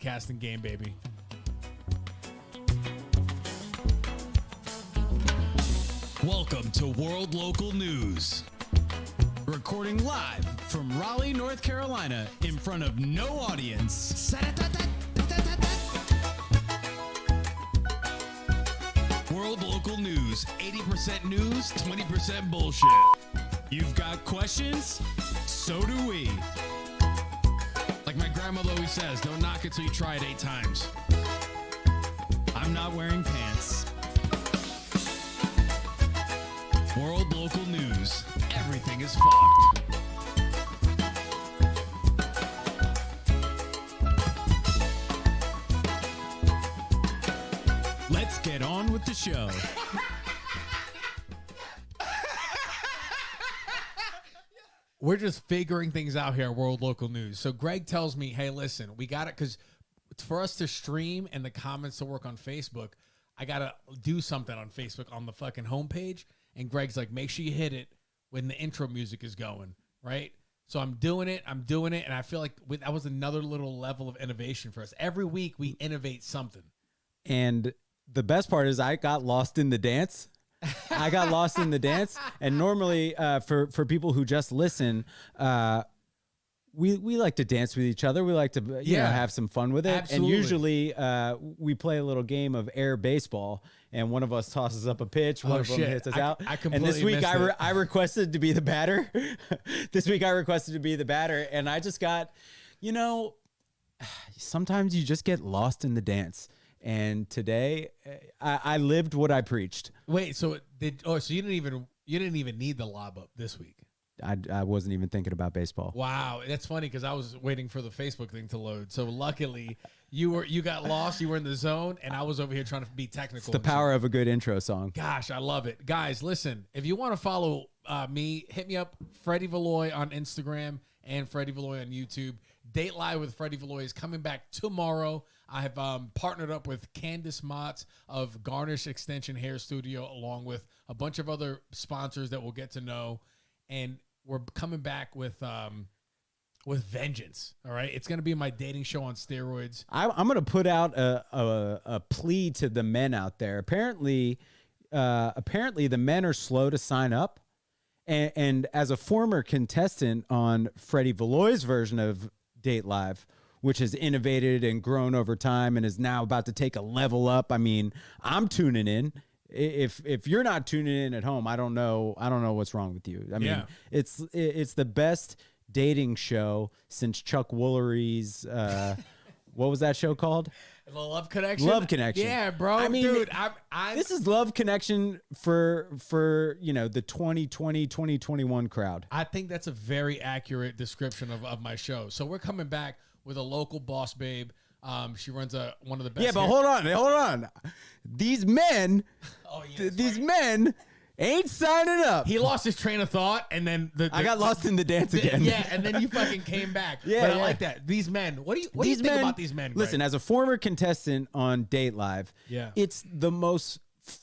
podcasting game, baby. Welcome to World Local News. Recording live from Raleigh, North Carolina, in front of no audience. World Local News, 80% news, 20% bullshit. You've got questions? So do we. Like my grandmother always says, don't knock it till you try it 8 times. I'm not wearing pants. World Local News. Everything is fucked. Let's get on with the show. We're just figuring things out here at World Local News. So Greg tells me, hey, listen, we got it, because for us to stream and the comments to work on Facebook, I got to do something on Facebook on the fucking homepage. And Greg's like, make sure you hit it when the intro music is going, right? So I'm doing it, and I feel like that was another little level of innovation for us. Every week we innovate something. And the best part is I got lost in the dance. And normally for people who just listen, we like to dance with each other. We like to you know, have some fun with it. Absolutely. And usually we play a little game of air baseball, and one of us tosses up a pitch, one of them hits us out. And this week I requested to be the batter. And I just got, you know, sometimes you just get lost in the dance. And today I lived what I preached. Wait, so so you didn't even need the lob up this week? I wasn't even thinking about baseball. Wow, that's funny, because I was waiting for the Facebook thing to load. So luckily, you got lost. You were in the zone, and I was over here trying to be technical. It's the power of a good intro song. Gosh, I love it, guys. Listen, if you want to follow me, hit me up, Freddie Valoy on Instagram and Freddie Valoy on YouTube. Date Live with Freddie Valoy is coming back tomorrow. I have partnered up with Candace Motts of Garnish Extension Hair Studio, along with a bunch of other sponsors that we'll get to know. And we're coming back with vengeance. All right, it's going to be my dating show on steroids. I'm going to put out a plea to the men out there. Apparently the men are slow to sign up. And as a former contestant on Freddie Valoy's version of Date Live, which has innovated and grown over time and is now about to take a level up, I mean, I'm tuning in. If you're not tuning in at home, I don't know what's wrong with you. I mean, it's the best dating show since Chuck Woolery's what was that show called? The Love Connection. Love Connection. Yeah, bro. I mean, dude, this is Love Connection for you know, the 2020 2021 crowd. I think that's a very accurate description of my show. So we're coming back with a local boss babe. She runs one of the best. Yeah, but hold on. These men, these men ain't signing up. He lost his train of thought, and then I got lost in the dance again. Yeah, and then you fucking came back. Yeah, but I like that. These men. What do you think about these men, Greg? Listen, as a former contestant on Date Live, it's the most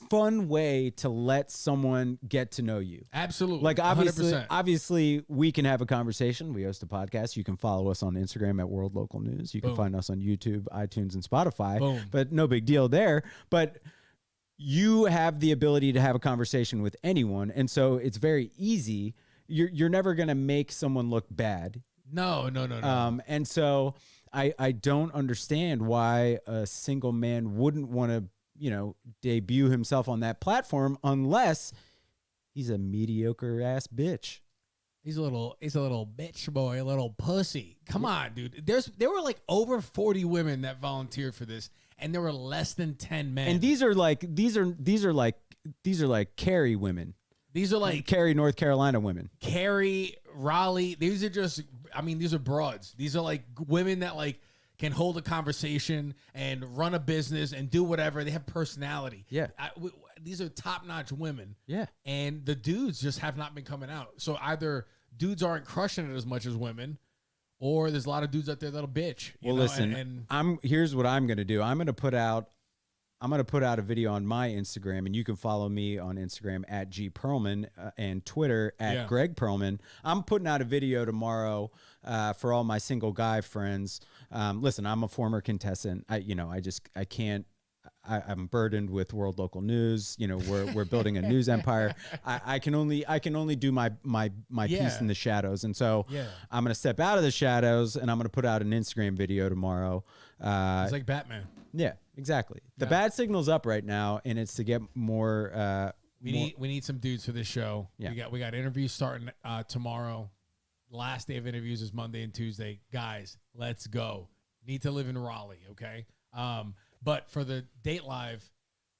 fun way to let someone get to know you. Absolutely. Like, 100%. obviously we can have a conversation. We host a podcast. You can follow us on Instagram at World Local News. You can find us on YouTube, iTunes, and Spotify. But no big deal there. But you have the ability to have a conversation with anyone, and so it's very easy. You're never going to make someone look bad. No. And so I don't understand why a single man wouldn't want to, you know, debut himself on that platform unless he's a mediocre ass bitch. He's a little bitch boy, a little pussy. Come on, dude. There were like over 40 women that volunteered for this, and there were less than 10 men. And these are like Cary women. These are like Cary, North Carolina women. Cary, Raleigh. These are broads. These are like women that like can hold a conversation and run a business and do whatever. They have personality. Yeah. These are top-notch women. Yeah. And the dudes just have not been coming out. So either dudes aren't crushing it as much as women, or there's a lot of dudes out there that'll bitch. Well, listen, here's what I'm going to do. I'm going to put out a video on my Instagram, and you can follow me on Instagram at G Perlman and Twitter at Greg Perlman. I'm putting out a video tomorrow for all my single guy friends Listen, I'm a former contestant. I'm burdened with world local news. You know, we're building a news empire. I can only do my piece in the shadows. And so I'm going to step out of the shadows and I'm going to put out an Instagram video tomorrow. It's like Batman. Yeah, exactly. The bad signal's up right now, and it's to get more. We need some dudes for this show. Yeah. We got interviews starting tomorrow. Last day of interviews is Monday and Tuesday. Guys, let's go. Need to live in Raleigh, okay? But for the date live,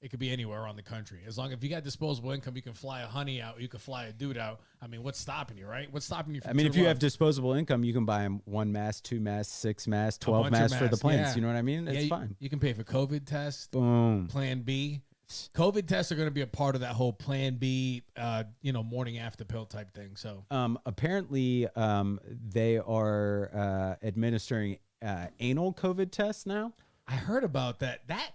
it could be anywhere around the country. As long as if you got disposable income, you can fly a honey out. You can fly a dude out. I mean, what's stopping you, right? What's stopping you from if you have disposable income, you can buy them 1 mask, 2 masks, 6 masks, 12 masks for the planes. Yeah. You know what I mean? It's fine. You can pay for COVID tests. Boom. Plan B. COVID tests are going to be a part of that whole Plan B, morning after pill type thing. So apparently they are administering anal COVID tests now. I heard about that. That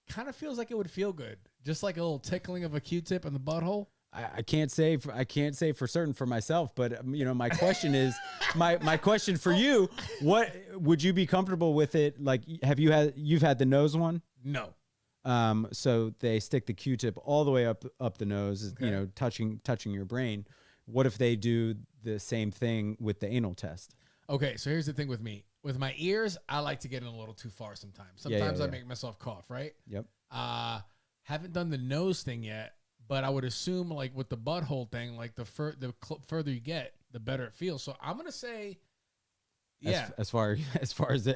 kind of feels like it would feel good, just like a little tickling of a Q-tip in the butthole. I can't say for certain for myself, but my question is my question for you: what would you be comfortable with it? Like, you've had the nose one? No. So they stick the Q-tip all the way up the nose, okay. Touching your brain. What if they do the same thing with the anal test? Okay, so here's the thing with me. With my ears, I like to get in a little too far sometimes. Sometimes I make myself cough, right? Yep. Haven't done the nose thing yet, but I would assume like with the butthole thing, like the further you get, the better it feels. So I'm gonna say, yeah. As far as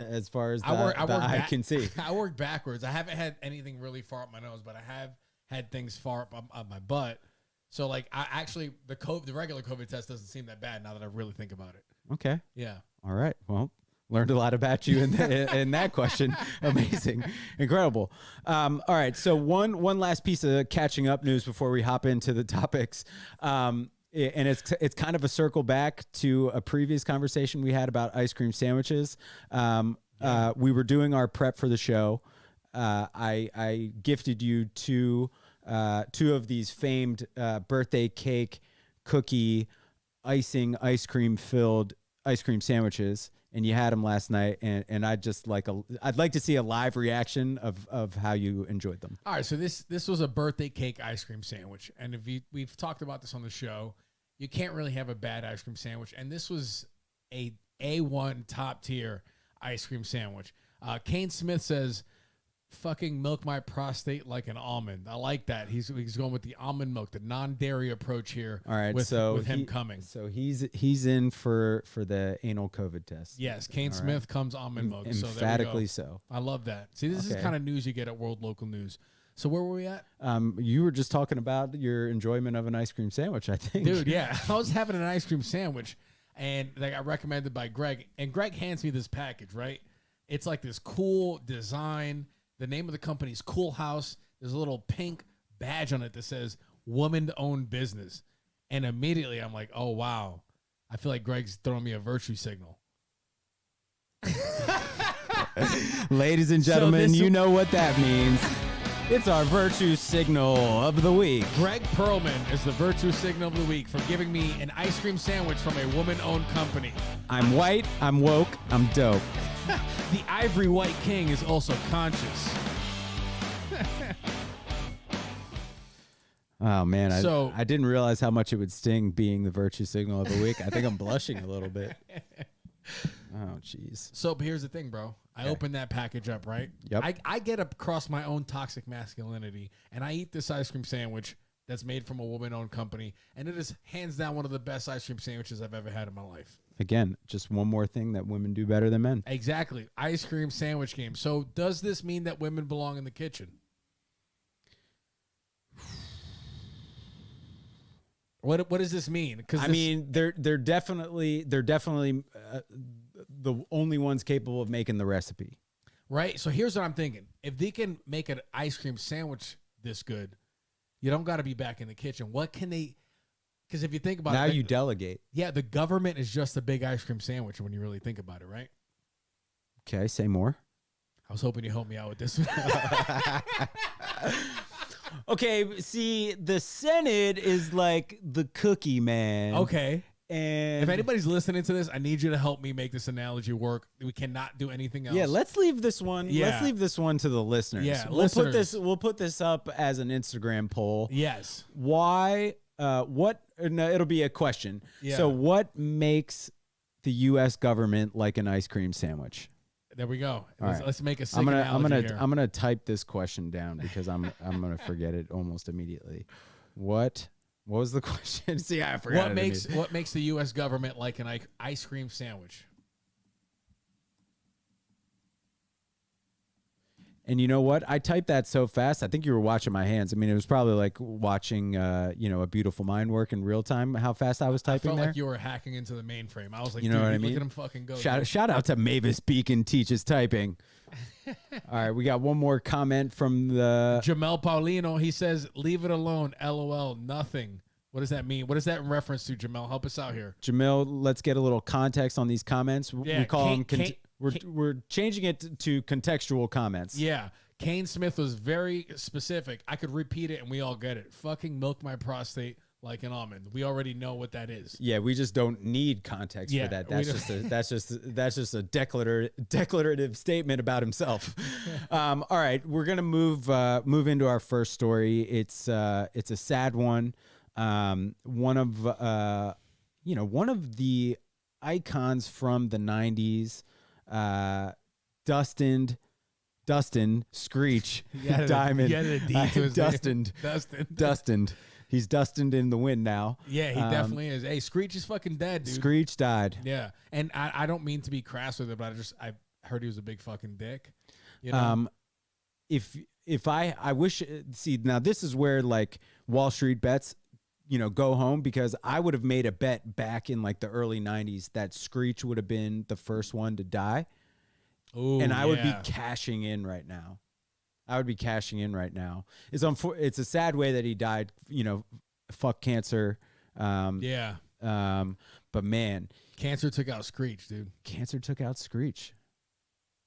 I can see, I work backwards. I haven't had anything really far up my nose, but I have had things far up my butt. So like, the regular COVID test doesn't seem that bad now that I really think about it. Okay. Yeah. All right. Well, learned a lot about you in that question. Amazing. Incredible. All right. So one last piece of catching up news before we hop into the topics. And it's kind of a circle back to a previous conversation we had about ice cream sandwiches. We were doing our prep for the show. I gifted you two of these famed birthday cake, cookie, icing, ice cream filled ice cream sandwiches, and you had them last night, and I'd like to see a live reaction of how you enjoyed them. All right, so this was a birthday cake ice cream sandwich, and we've talked about this on the show. You can't really have a bad ice cream sandwich, and this was a A1 top tier ice cream sandwich. Kane Smith says, "Fucking milk my prostate like an almond." I like that. He's going with the almond milk, the non-dairy approach here. All right, with him coming. So he's in for the anal COVID test. Yes, Kane Smith comes almond milk. Emphatically so. I love that. See, this is the kind of news you get at World Local News. So where were we at? You were just talking about your enjoyment of an ice cream sandwich, I think. Dude, yeah. I was having an ice cream sandwich, and they got recommended by Greg. And Greg hands me this package, right? It's like this cool design. The name of the company is Cool House. There's a little pink badge on it that says woman-owned business. And immediately I'm like, oh, wow. I feel like Greg's throwing me a virtue signal. Ladies and gentlemen, you know what that means. It's our virtue signal of the week. Greg Perlman is the virtue signal of the week for giving me an ice cream sandwich from a woman-owned company. I'm white, I'm woke, I'm dope. The Ivory White King is also conscious. Oh, man. I didn't realize how much it would sting being the virtue signal of the week. I think I'm blushing a little bit. Oh, jeez. So here's the thing, bro. I opened that package up, right? Yep. I get across my own toxic masculinity, and I eat this ice cream sandwich that's made from a woman-owned company, and it is hands down one of the best ice cream sandwiches I've ever had in my life. Again, just one more thing that women do better than men. Exactly. Ice cream sandwich game. So does this mean that women belong in the kitchen? What does this mean? Because they're definitely the only ones capable of making the recipe. Right? So here's what I'm thinking. If they can make an ice cream sandwich this good, you don't got to be back in the kitchen. What can they... Because if you think about it... Now you delegate. Yeah, the government is just a big ice cream sandwich when you really think about it, right? Okay, say more. I was hoping you help me out with this. Okay, see, the Senate is like the cookie man. Okay. And if anybody's listening to this, I need you to help me make this analogy work. We cannot do anything else. yeah, let's leave this one. Yeah. Let's leave this one to the listeners. Yeah, We'll put this up as an Instagram poll. Yes. Why? What? No, it'll be a question. Yeah. So, what makes the U.S. government like an ice cream sandwich? There we go. Right. Let's make a sick I'm analogy here. gonna type this question down because I'm gonna forget it almost immediately. What was the question? See, I forgot. What makes the U.S. government like an ice cream sandwich? And you know what? I typed that so fast. I think you were watching my hands. I mean, it was probably like watching, A Beautiful Mind work in real time. How fast I was typing I felt there. like you were hacking into the mainframe. I was like, You know what I mean? Look at him fucking go. Shout out to Mavis Beacon teaches typing. All right, we got one more comment from the Jamel Paulino. He says, "Leave it alone." LOL. Nothing. What does that mean? What is that in reference to, Jamel? Help us out here. Jamil. Let's get a little context on these comments. Yeah, we call them. We're changing it to contextual comments. Yeah. Kane Smith was very specific. I could repeat it and we all get it. Fucking milk my prostate like an almond. We already know what that is. Yeah, we just don't need context for that. That's just a declarative statement about himself. All right, we're gonna move into our first story. It's a sad one. One of the icons from the 90s, Dustin Screech Diamond. Dustin. He's Dustined in the wind now. Yeah, he definitely is. Hey, Screech is fucking dead, dude. Screech died. Yeah, and I don't mean to be crass with it, but I heard he was a big fucking dick. You know? If I wish, see, now this is where like Wall Street bets, go home, because I would have made a bet back in like the early 90s that Screech would have been the first one to die. Ooh, and I would be cashing in right now. It's a sad way that he died, fuck cancer. But man, cancer took out Screech, dude. Cancer took out Screech.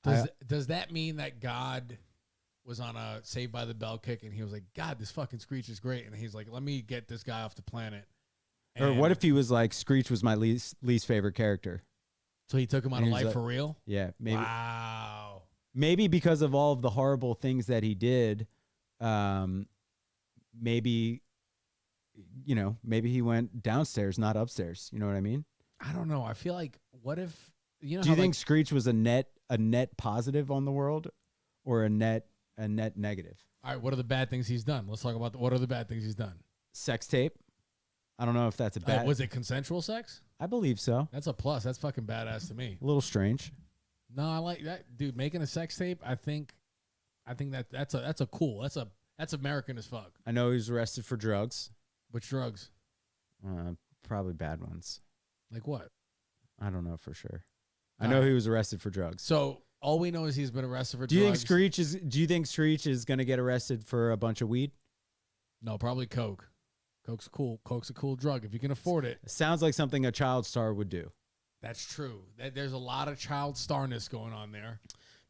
Does that mean that God was on a Saved by the Bell kick and he was like, God, this fucking Screech is great, and he's like, let me get this guy off the planet? Or what if he was like, Screech was my least favorite character? So he took him out of life for real? Yeah, maybe. Wow. Maybe because of all of the horrible things that he did, maybe he went downstairs, not upstairs. You know what I mean? I don't know. I feel like, what if, do you think Screech was a net positive on the world, or a net negative? All right, what are the bad things he's done? Let's talk about what are the bad things he's done. Sex tape. I don't know if that's a bad. Was it consensual sex? I believe so. That's a plus. That's fucking badass to me. A little strange. No, I like that, dude. Making a sex tape, I think that's American as fuck. I know he was arrested for drugs. Which drugs? Probably bad ones. Like what? I don't know for sure. I know he was arrested for drugs. So all we know is he's been arrested for drugs. Do you think Screech is going to get arrested for a bunch of weed? No, probably coke. Coke's cool. Coke's a cool drug if you can afford it. Sounds like something a child star would do. That's true. There's a lot of child starness going on there.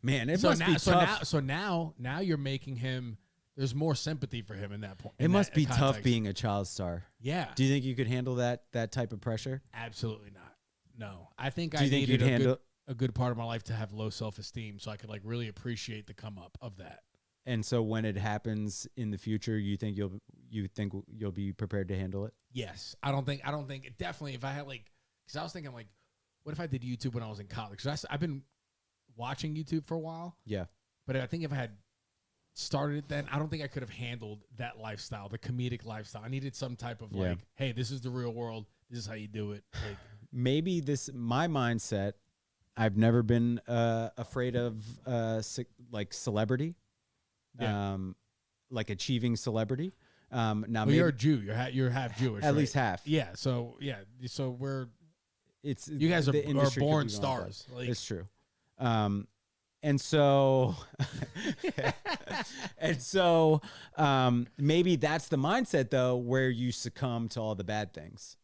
Man, it must be tough. So now you're making him. There's more sympathy for him in that point. It must be tough being a child star. Yeah. Do you think you could handle that type of pressure? Absolutely not. No. I think I needed a good part of my life to have low self-esteem, so I could like really appreciate the come up of that. And so when it happens in the future, you think you'll be prepared to handle it? Yes. I don't think definitely if I had because I was thinking what if I did YouTube when I was in college? Because I've been watching YouTube for a while. Yeah. But I think if I had started it then, I don't think I could have handled that lifestyle, the comedic lifestyle. I needed some type of hey, this is the real world. This is how you do it. Maybe my mindset, I've never been afraid of celebrity. Yeah. Like achieving celebrity. Now you're a Jew. You're half Jewish. At least half. Yeah. So we're. You guys are born stars. It's true. And so maybe that's the mindset though, where you succumb to all the bad things.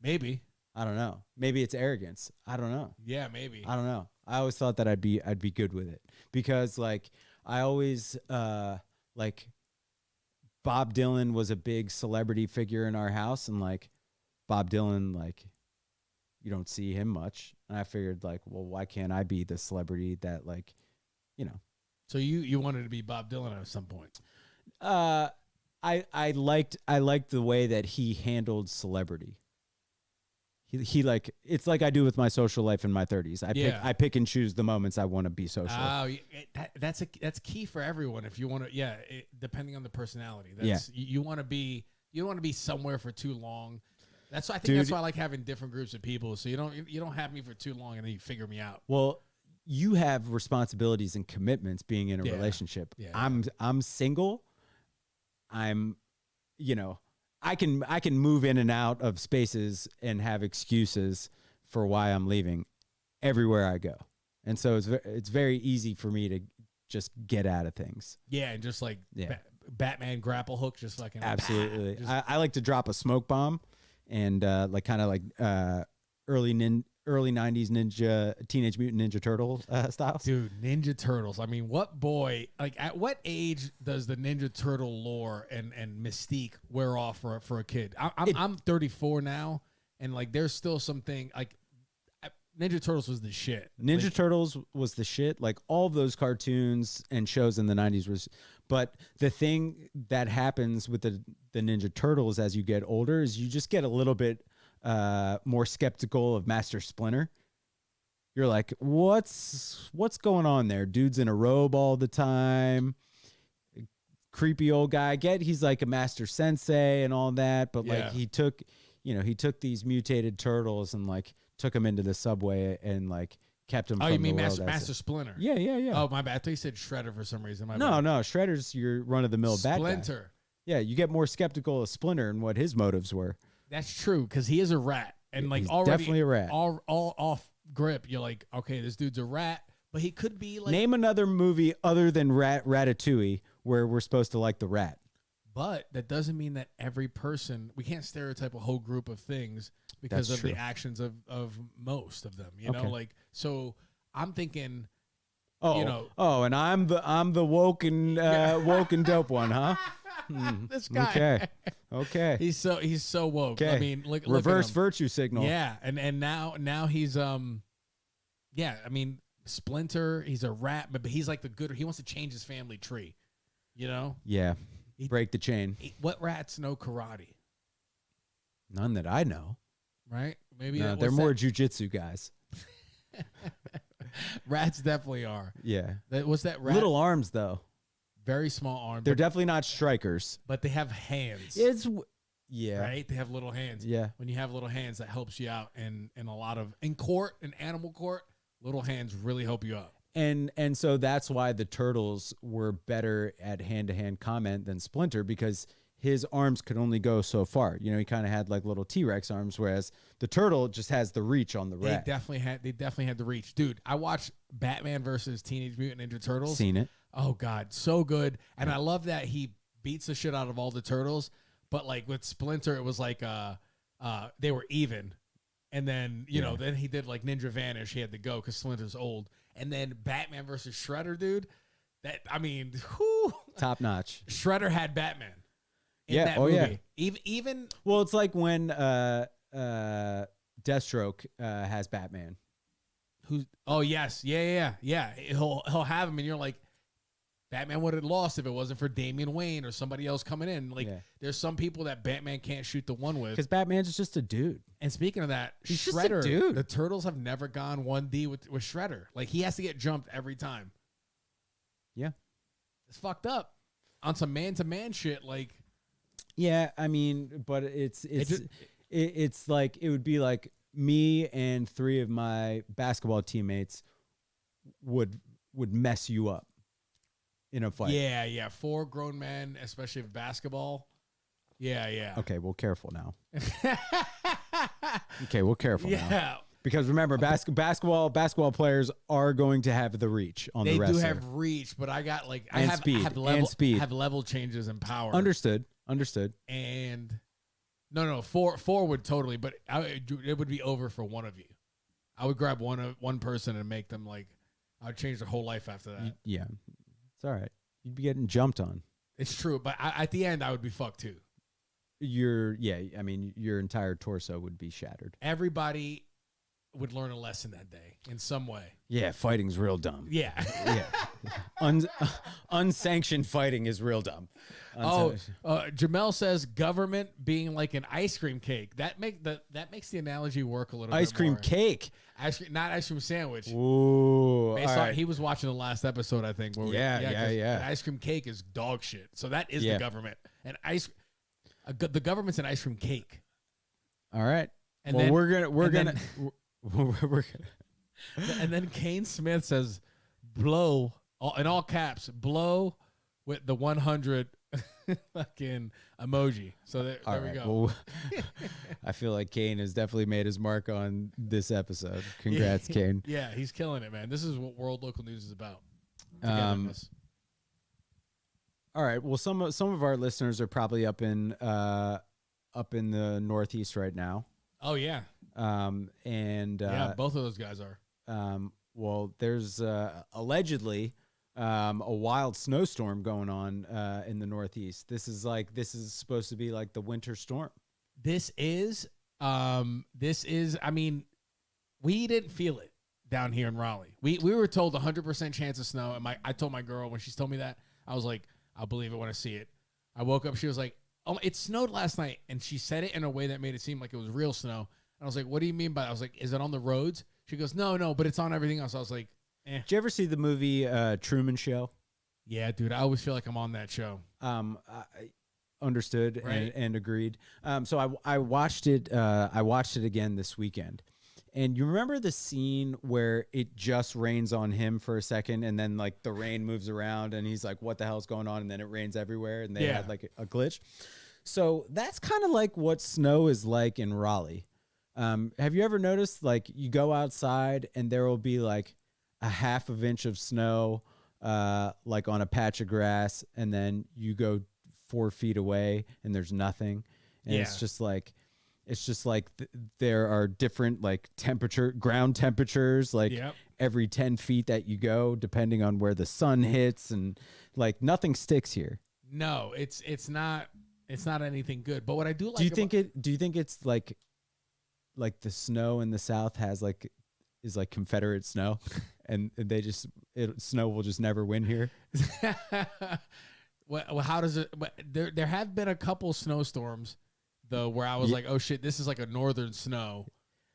Maybe. I don't know. Maybe it's arrogance. I don't know. Yeah, maybe. I don't know. I always thought that I'd be good with it, because I always Bob Dylan was a big celebrity figure in our house, and Bob Dylan, like, you don't see him much. And I figured, like, well, why can't I be the celebrity that, like, you know. So you wanted to be Bob Dylan at some point. I liked the way that he handled celebrity. He like, it's like I do with my social life in my 30s. I pick and choose the moments I want to be social. Oh, that's key for everyone. If you want to, depending on the personality. You want to be somewhere for too long. That's why I think that's why I like having different groups of people. So you don't have me for too long and then you figure me out. Well, you have responsibilities and commitments being in a relationship. Yeah. I'm single. I'm, I can move in and out of spaces and have excuses for why I'm leaving everywhere I go. And so it's very easy for me to just get out of things. Yeah. And just like Batman grapple hook, just like, absolutely. I like to drop a smoke bomb and like kind of like early 90s Teenage Mutant Ninja Turtle styles. Dude, Ninja Turtles. I mean, what boy, like at what age does the Ninja Turtle lore and mystique wear off for a kid? I'm 34 now, and like there's still something like Ninja Turtles was the shit. Ninja Turtles was the shit. Like all of those cartoons and shows in the 90s was, but the thing that happens with the Ninja Turtles as you get older is you just get a little bit more skeptical of Master Splinter. You're like, what's going on there? Dude's in a robe all the time. Creepy old guy. He's like a master sensei and all that, but like he took these mutated turtles and like took them into the subway and like kept them. Oh, you mean Master Splinter? Yeah. Oh, my bad. I thought you said Shredder for some reason. No, Shredder's your run of the mill bad guy. Splinter. Yeah, you get more skeptical of Splinter and what his motives were. That's true, because he is a rat, and like he's already definitely a rat. All off grip, you're like, okay, this dude's a rat, but he could be like. Name another movie other than Ratatouille where we're supposed to like the rat. But that doesn't mean that every person, we can't stereotype a whole group of things because That's of true. the actions of most of them. You know, like so. I'm thinking. And I'm the woke and dope one, huh? This guy. Okay. He's so woke. Okay. I mean, look reverse at him. virtue signal. Yeah, and now he's I mean, Splinter, he's a rat, but he's like the good. He wants to change his family tree. You know? Yeah. Break the chain. What rats know karate? None that I know. Right? Maybe they're more jujitsu guys. Rats definitely are. Yeah. What's that rat? Little arms though. Very small arms. They're definitely not strikers. But they have hands. Right? They have little hands. Yeah. When you have little hands, that helps you out in a lot of in animal court, little hands really help you out. And so that's why the turtles were better at hand-to-hand combat than Splinter, because his arms could only go so far. You know, he kind of had like little T-Rex arms, whereas the turtle just has the reach on the rat. They definitely had the reach. Dude, I watched Batman versus Teenage Mutant Ninja Turtles. Seen it. Oh God, so good. And I love that he beats the shit out of all the turtles, but like with Splinter, it was like they were even. And then, then he did like Ninja Vanish. He had to go because Splinter's old. And then Batman versus Shredder, dude. Top notch. Shredder had Batman. That movie. Yeah. Even well, it's like when Deathstroke has Batman. Yes. Yeah. He'll have him and you're like, Batman would have lost if it wasn't for Damian Wayne or somebody else coming in. Like, there's some people that Batman can't shoot the one with. Because Batman's just a dude. And speaking of that, he's Shredder, just a dude. The Turtles have never gone 1D with Shredder. Like, he has to get jumped every time. Yeah. It's fucked up. On some man-to-man shit, like... Yeah, I mean, but it's like, it would be like me and 3 of my basketball teammates would mess you up in a fight. Yeah. 4 grown men, especially with basketball. Yeah. Okay, well, careful now. Now. Yeah. Because remember, basketball players are going to have the reach on the wrestler. They do have reach, but I got like I have level changes in power. Understood. And no, 4 would totally, but it would be over for one of you. I would grab one person and make them like I would change their whole life after that. Yeah, it's all right. You'd be getting jumped on. It's true, but at the end I would be fucked too. your entire torso would be shattered. Everybody would learn a lesson that day in some way. Yeah, fighting's real dumb. Yeah. Yeah. Unsanctioned fighting is real dumb. Jamel says government being like an ice cream cake. That makes the analogy work a little bit Ice cream more. cake. Not ice cream sandwich. Ooh. He was watching the last episode, I think. Where An ice cream cake is dog shit. So that is the government. And the government's an ice cream cake. All right. And well, then, we're gonna. And then Kane Smith says, blow, in all caps, blow with the 100 fucking emoji. So there we go. Well, I feel like Kane has definitely made his mark on this episode. Congrats, Kane. Yeah, he's killing it, man. This is what World Local News is about. All right. Well, some of our listeners are probably up in the Northeast right now. Oh, yeah. Both of those guys are. Well, there's allegedly a wild snowstorm going on in the Northeast. This is supposed to be like the winter storm. This is. I mean, we didn't feel it down here in Raleigh. We were told 100% chance of snow, and I told my girl when she told me that, I was like, I'll believe it when I see it. I woke up. She was like, "Oh, it snowed last night," and she said it in a way that made it seem like it was real snow. I was like, what do you mean by that? I was like, is it on the roads? She goes, no, but it's on everything else. I was like, eh. Did you ever see the movie Truman Show? Yeah, dude. I always feel like I'm on that show. I understood right. and agreed. So I watched it. I watched it again this weekend. And you remember the scene where it just rains on him for a second, and then like the rain moves around, and he's like, "What the hell's going on?" And then it rains everywhere, and they had like a glitch. So that's kind of like what snow is like in Raleigh. Have you ever noticed, like, you go outside and there will be like a half of inch of snow, like on a patch of grass, and then you go 4 feet away and there's nothing. And it's just like there are different like ground temperatures, like every 10 feet that you go, depending on where the sun hits, and like nothing sticks here. No, it's not anything good. But what I do like, do you think it's like the snow in the South is like Confederate snow, and snow will just never win here? Well, how does it? There have been a couple snowstorms though where I was like, oh shit, this is like a northern snow.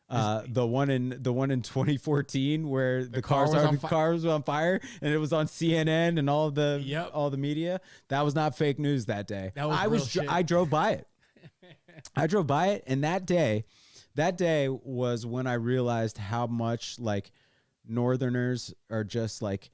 The one in 2014 where the car was on fire, and it was on CNN and all the media. That was not fake news that day. I drove by it. I drove by it, and that day was when I realized how much like Northerners are just like,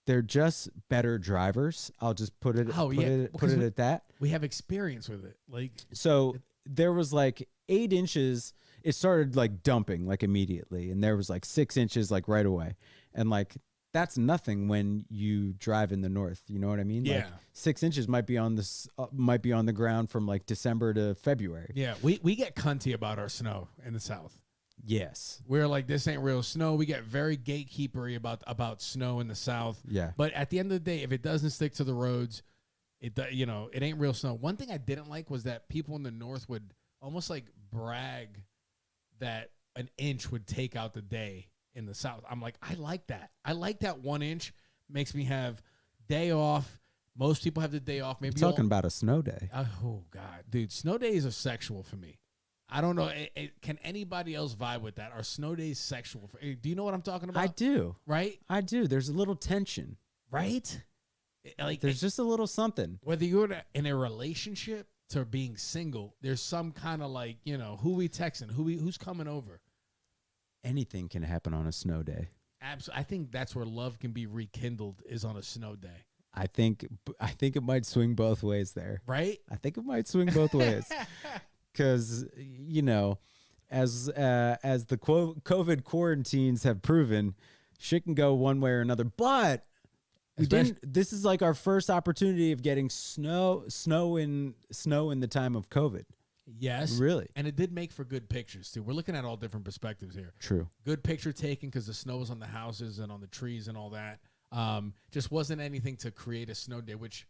they're just better drivers. I'll just put it at that. We have experience with it. Like, so there was like 8 inches. It started like dumping like immediately, and there was like 6 inches like right away. And like, that's nothing when you drive in the north. You know what I mean? Yeah. Like 6 inches might be on the ground from like December to February. Yeah. We get cunty about our snow in the South. Yes. We're like, this ain't real snow. We get very gatekeepery about snow in the South. Yeah. But at the end of the day, if it doesn't stick to the roads, it ain't real snow. One thing I didn't like was that people in the north would almost like brag that an inch would take out the day in the South. I'm like, I like that. I like that 1 inch makes me have day off. Most people have the day off. Maybe talking about a snow day. Oh God, dude, snow days are sexual for me. I don't know. Can anybody else vibe with that? Are snow days sexual? Do you know what I'm talking about? I do. Right? I do. There's a little tension. Right? Like, there's just a little something. Whether you're in a relationship to being single, there's some kind of like, who we texting, who's coming over. Anything can happen on a snow day. Absolutely. I think that's where love can be rekindled, is on a snow day. I think it might swing both ways there. Right? I think it might swing both ways. Because, as the COVID quarantines have proven, shit can go one way or another. But this is like our first opportunity of getting snow in the time of COVID. Yes. Really. And it did make for good pictures, too. We're looking at all different perspectives here. True. Good picture taken because the snow was on the houses and on the trees and all that. Just wasn't anything to create a snow day, which...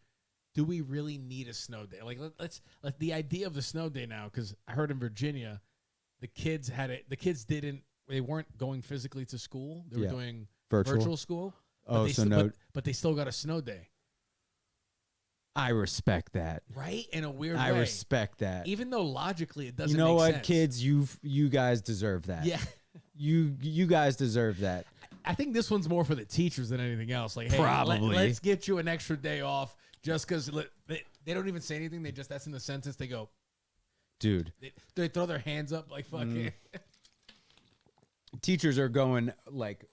do we really need a snow day? Like, let's the idea of the snow day now, because I heard in Virginia, the kids they weren't going physically to school. They were doing virtual school. But they still got a snow day. I respect that. Right? In a weird way. I respect that. Even though logically it doesn't make sense. You know what, sense. kids? You guys deserve that. Yeah. You guys deserve that. I think this one's more for the teachers than anything else. Like, hey, probably let's get you an extra day off just because they don't even say anything. That's in the sentence. They go, dude. They throw their hands up like fucking. Teachers are going like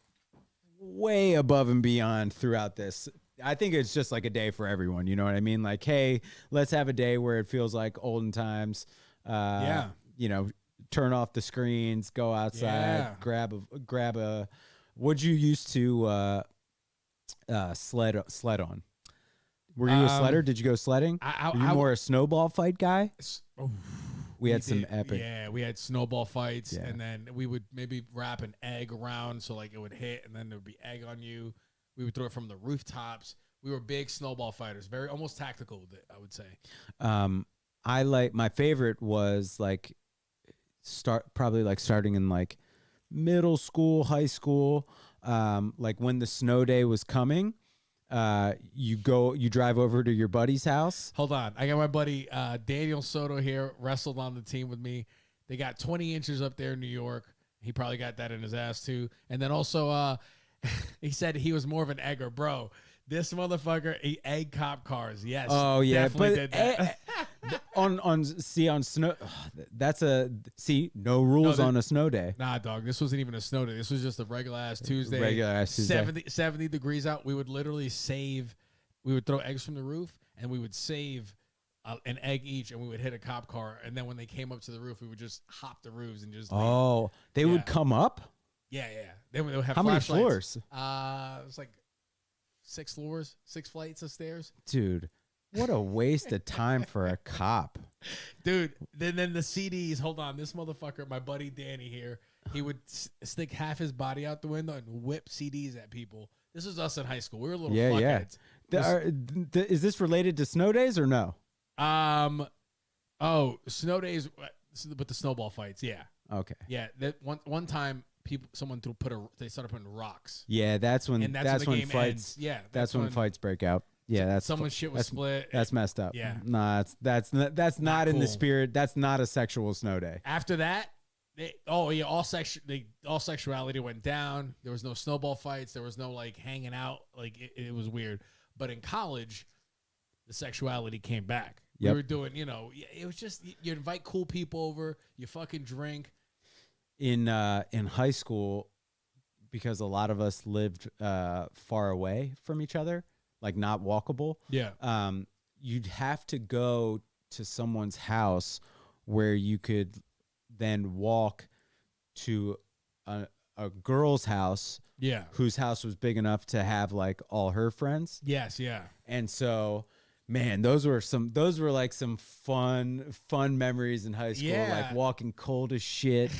way above and beyond throughout this. I think it's just like a day for everyone. You know what I mean? Like, hey, let's have a day where it feels like olden times. You know, turn off the screens, go outside, grab a. What'd you used to sled on? Were you a sledder? Did you go sledding? Were you more a snowball fight guy? We had some epic. Yeah, we had snowball fights, and then we would maybe wrap an egg around so like it would hit, and then there would be egg on you. We would throw it from the rooftops. We were big snowball fighters, very almost tactical, I would say. I like my favorite was like starting in like middle school, high school. Like when the snow day was coming, you drive over to your buddy's house. Hold on, I got my buddy Daniel Soto here, wrestled on the team with me. They got 20 inches up there in New York. He probably got that in his ass too. And then also he said he was more of an egger, bro. This motherfucker, he egg cop cars. Yes. Oh yeah, definitely did that. on snow. No rules on a snow day. Nah, dog. This wasn't even a snow day. This was just a regular ass Tuesday. 70 degrees out. We would literally we would throw eggs from the roof, and we would save an egg each, and we would hit a cop car. And then when they came up to the roof, we would just hop the roofs and just. Oh, they would come up. Yeah. They would have how many floors? It was like 6 floors, 6 flights of stairs. Dude, what a waste of time for a cop. Dude, then the CDs, hold on, this motherfucker, my buddy Danny here, he would stick half his body out the window and whip CDs at people. This was us in high school. We were little fuckheads. Is this related to snow days or no? Snow days with the snowball fights, yeah. Okay. Yeah, that one time someone they started putting rocks. Yeah, that's when fights. Ends. Yeah, that's when fights break out. Yeah, that's someone's shit was split. That's messed up. Yeah, nah, that's not in cool. The spirit. That's not a sexual snow day. After that, all sexuality went down. There was no snowball fights. There was no like hanging out. Like it was weird. But in college, the sexuality came back. Yep. We were doing, it was just you invite cool people over, you fucking drink. In high school, because a lot of us lived far away from each other, like not walkable. Yeah. You'd have to go to someone's house where you could then walk to a girl's house. Yeah. Whose house was big enough to have like all her friends. Yes. Yeah. And so, man, those were like some fun memories in high school. Yeah. Like walking cold as shit.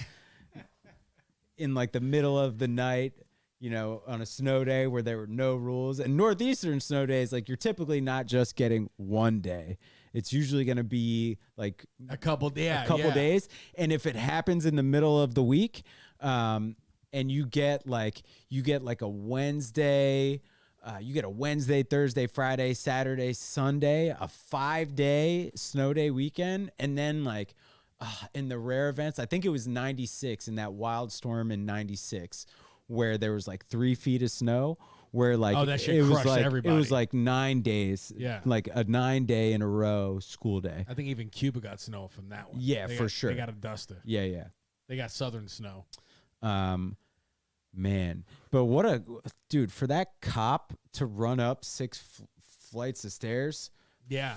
In like the middle of the night, on a snow day where there were no rules. And northeastern snow days, like you're typically not just getting one day. It's usually going to be like a couple days. And if it happens in the middle of the week, and you get like a Wednesday, Thursday, Friday, Saturday, Sunday, a 5-day snow day weekend, and then like. In the rare events, I think it was 96 in that wild storm in 96 where there was like 3 feet of snow where like that shit crushed everybody. It was like 9 days. Yeah. Like a 9-day in a row school day. I think even Cuba got snow from that one. Yeah, for sure. They got a duster. Yeah. They got southern snow. Man. But dude, for that cop to run up 6 flights of stairs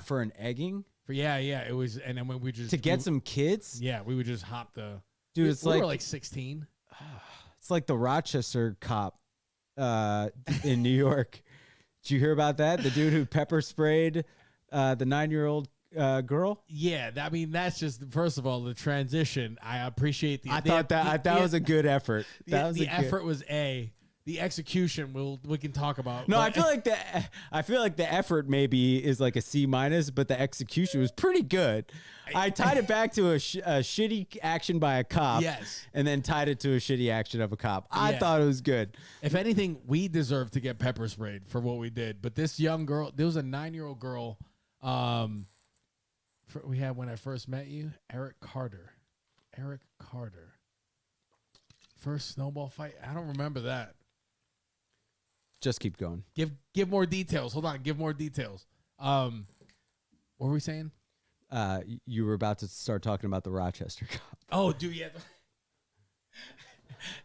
for an egging. It was, and then when we just some kids. Yeah, we would just hop the. Dude, we were like 16. It's like the Rochester cop, in New York. Did you hear about that? The dude who pepper sprayed, the 9-year-old girl. Yeah, that's just first of all the transition. I appreciate the. I thought that was a good effort. The effort was the execution we can talk about. No, but, I feel like the effort maybe is like a C-, but the execution was pretty good. I tied it back to a shitty action by a cop. Yes. And then tied it to a shitty action of a cop. I thought it was good. If anything, we deserve to get pepper sprayed for what we did. But this young girl, there was a 9-year-old girl we had when I first met you, Eric Carter. First snowball fight. I don't remember that. Just keep going. Give more details. Hold on. Give more details. What were we saying? You were about to start talking about the Rochester cop. Oh, dude, yeah.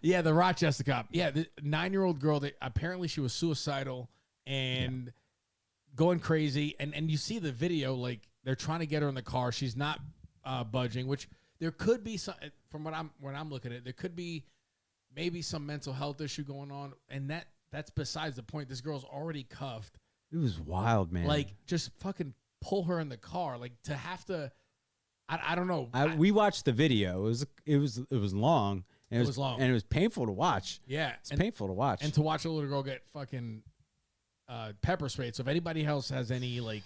Yeah, the Rochester cop. Yeah, the 9-year-old girl, apparently she was suicidal and going crazy. And you see the video, like, they're trying to get her in the car. She's not budging, which there could be some, from when I'm looking at it, there could be maybe some mental health issue going on. And that's besides the point. This girl's already cuffed. It was wild, man. Like, just fucking pull her in the car. Like, to have to, I don't know. We watched the video. It was long. And it was long. And it was painful to watch. Yeah. It's painful to watch. And to watch a little girl get fucking pepper sprayed. So if anybody else has any, like,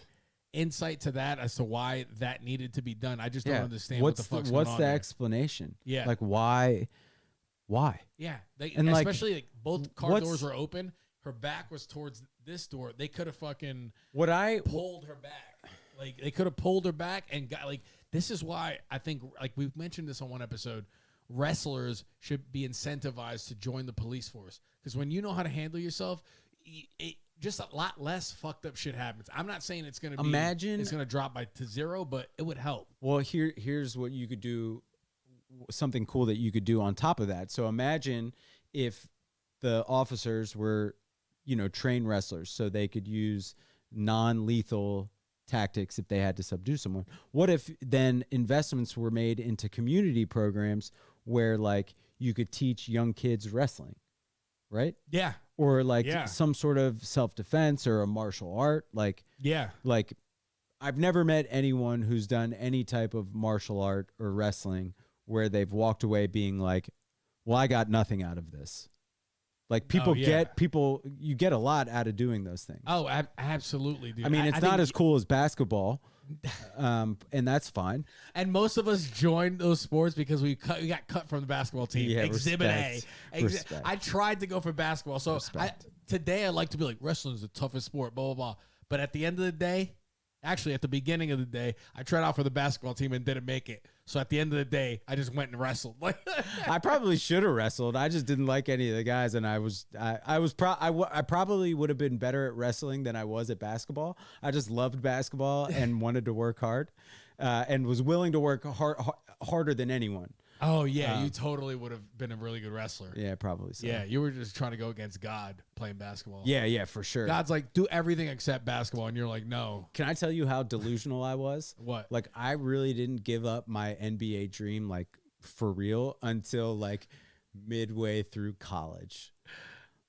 insight to that as to why that needed to be done, I just don't understand what the fuck's going on. What's the explanation? Yeah. Like, why? Yeah. And especially, like, both car doors were open. Her back was towards this door. They could have fucking pulled her back. Like, they could have pulled her back and got, like, this is why I think, like, we've mentioned this on one episode, wrestlers should be incentivized to join the police force. Because when you know how to handle yourself, just a lot less fucked up shit happens. I'm not saying it's going to be, it's going to drop to zero, but it would help. Well, here's what you could do, something cool that you could do on top of that. So imagine if the officers were, trained wrestlers, so they could use non-lethal tactics if they had to subdue someone. What if then investments were made into community programs where, like, you could teach young kids wrestling, right? Yeah. Or some sort of self-defense or a martial art. Like, I've never met anyone who's done any type of martial art or wrestling where they've walked away being like, well, I got nothing out of this. Like, you get a lot out of doing those things. Oh, absolutely, dude. I mean, it's not as cool as basketball, and that's fine. And most of us joined those sports because we got cut from the basketball team. Yeah, Exhibit respect. A. I tried to go for basketball. So today I like to be like, wrestling's the toughest sport, blah, blah, blah. But at the end of the day, actually at the beginning of the day, I tried out for the basketball team and didn't make it. So at the end of the day, I just went and wrestled. I probably should have wrestled. I just didn't like any of the guys, and I probably would have been better at wrestling than I was at basketball. I just loved basketball and wanted to work hard, and was willing to work harder than anyone. Oh, yeah. You totally would have been a really good wrestler. Yeah, probably so. Yeah, you were just trying to go against God playing basketball. Yeah, for sure. God's like, do everything except basketball. And you're like, no. Can I tell you how delusional I was? What? Like, I really didn't give up my NBA dream, like, for real until, like, midway through college.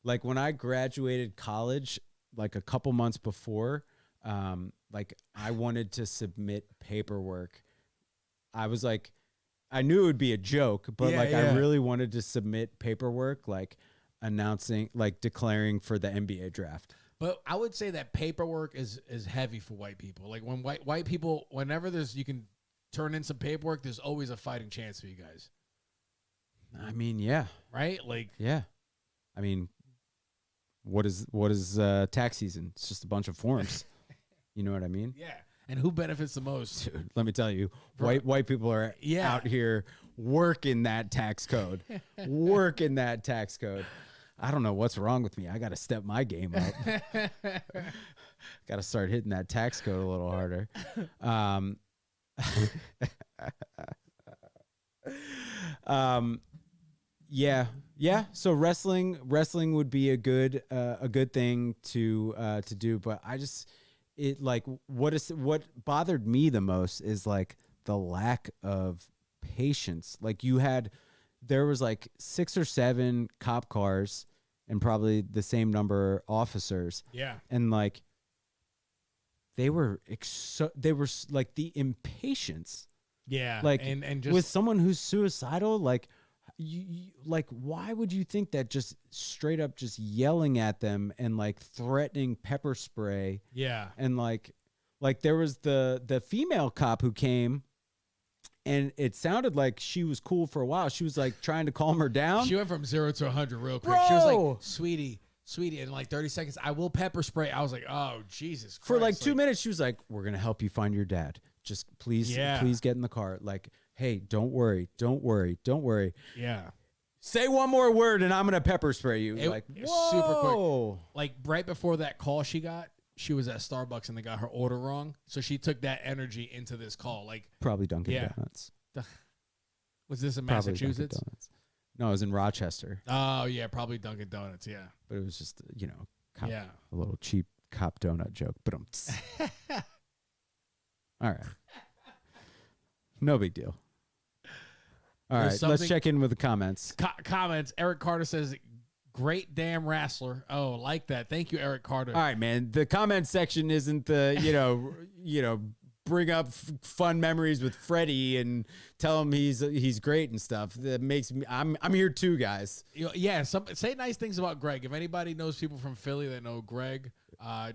Like, when I graduated college, like, a couple months before, like, I wanted to submit paperwork. I was like, I knew it would be a joke, but I really wanted to submit paperwork, like declaring for the NBA draft. But I would say that paperwork is heavy for white people. Like, when white people, whenever you can turn in some paperwork, there's always a fighting chance for you guys. I mean, yeah. Right? Like, yeah. I mean, what is tax season? It's just a bunch of forms. You know what I mean? Yeah. And who benefits the most? Dude, let me tell you, white people are out here working that tax code. I don't know what's wrong with me. I got to step my game up. Got to start hitting that tax code a little harder. Yeah. So wrestling would be a good thing to do, but what bothered me the most is, like, the lack of patience. Like, there was like 6 or 7 cop cars and probably the same number officers. Yeah. And, like, they were like, the impatience. Yeah. Like, and just with someone who's suicidal, like, like, why would you think that just straight up just yelling at them and like threatening pepper spray? Yeah. And like there was the female cop who came, and it sounded like she was cool for a while. She was like trying to calm her down. She went from 0 to 100 real quick. Bro! She was like, sweetie, in like 30 seconds, I will pepper spray. I was like, oh, Jesus Christ. For like 2 minutes, she was like, we're going to help you find your dad. Just please get in the car. Like, hey, don't worry. Yeah. Say one more word and I'm going to pepper spray you. It like, was whoa. super quick. Like right before that call she got, she was at Starbucks and they got her order wrong. So she took that energy into this call. Like probably Dunkin' Donuts. Was this in Probably Massachusetts? Dunkin' Donuts. No, it was in Rochester. Oh, yeah, probably Dunkin' Donuts, yeah. But it was just, a Yeah. little cheap cop donut joke. But all right. No big deal. All right, let's check in with the comments. Comments. Eric Carter says, great damn wrestler. Oh, like that. Thank you, Eric Carter. All right, man. The comment section isn't the, bring up fun memories with Freddie and tell him he's great and stuff. That makes me, I'm here too, guys. Yeah, say nice things about Greg. If anybody knows people from Philly that know Greg,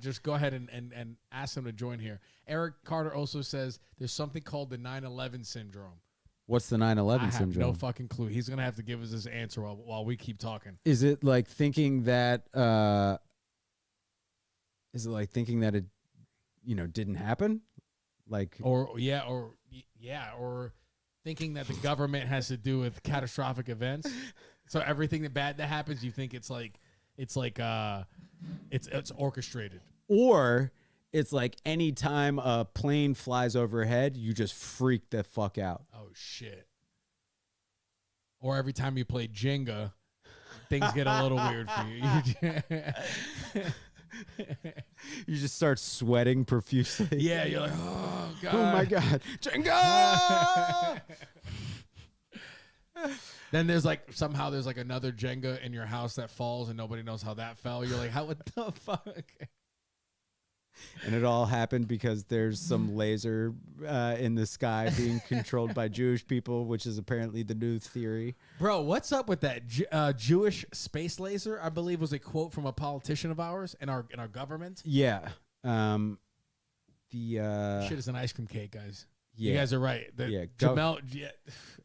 just go ahead and ask them to join here. Eric Carter also says there's something called the 9/11 syndrome. What's the 9/11 syndrome? I have no fucking clue. He's going to have to give us his answer while we keep talking. Is it like thinking that it, didn't happen? Like, or thinking that the government has to do with catastrophic events. So everything that happens, you think it's orchestrated. Or it's like any time a plane flies overhead, you just freak the fuck out. Oh shit. Or every time you play Jenga, things get a little weird for you. You just start sweating profusely. Yeah, you're like, oh god. Oh my god. Jenga! Then there's like another Jenga in your house that falls and nobody knows how that fell. You're like, what the fuck? And it all happened because there's some laser in the sky being controlled by Jewish people, which is apparently the new theory. Bro, what's up with that Jewish space laser? I believe was a quote from a politician of ours in our government. Yeah. Shit is an ice cream cake, guys. Yeah. You guys are right.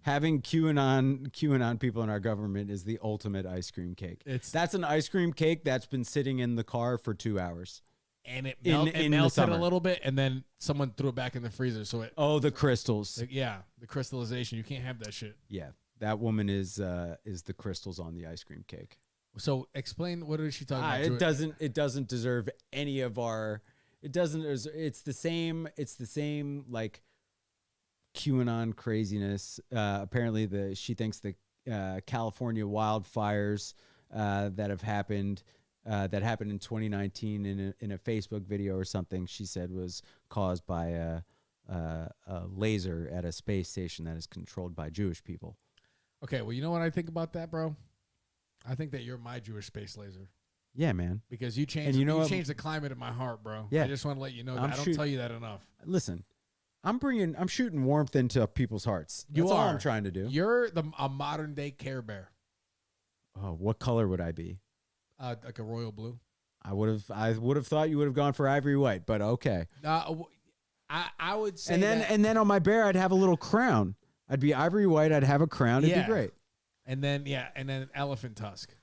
Having QAnon people in our government is the ultimate ice cream cake. That's an ice cream cake that's been sitting in the car for 2 hours. And it melted a little bit, and then someone threw it back in the freezer. So the crystals. The crystallization. You can't have that shit. Yeah, that woman is the crystals on the ice cream cake. So explain, what is she talking about? It doesn't deserve any of our. It doesn't. It's the same. It's the same like QAnon craziness. Apparently, she thinks the California wildfires that have happened. That happened in 2019 in a Facebook video or something, she said was caused by a laser at a space station that is controlled by Jewish people. Okay, well, you know what I think about that, bro? I think that you're my Jewish space laser. Yeah, man. Because you changed the climate in my heart, bro. Yeah. I just want to let you know that. I don't tell you that enough. Listen, I'm shooting warmth into people's hearts. That's all I'm trying to do. You're a modern day Care Bear. Oh, what color would I be? Like a royal blue. I would have thought you would have gone for ivory white, but okay. I would say and then on my bear I'd have a little crown. I'd be ivory white, I'd have a crown, it'd be great. And then an elephant tusk.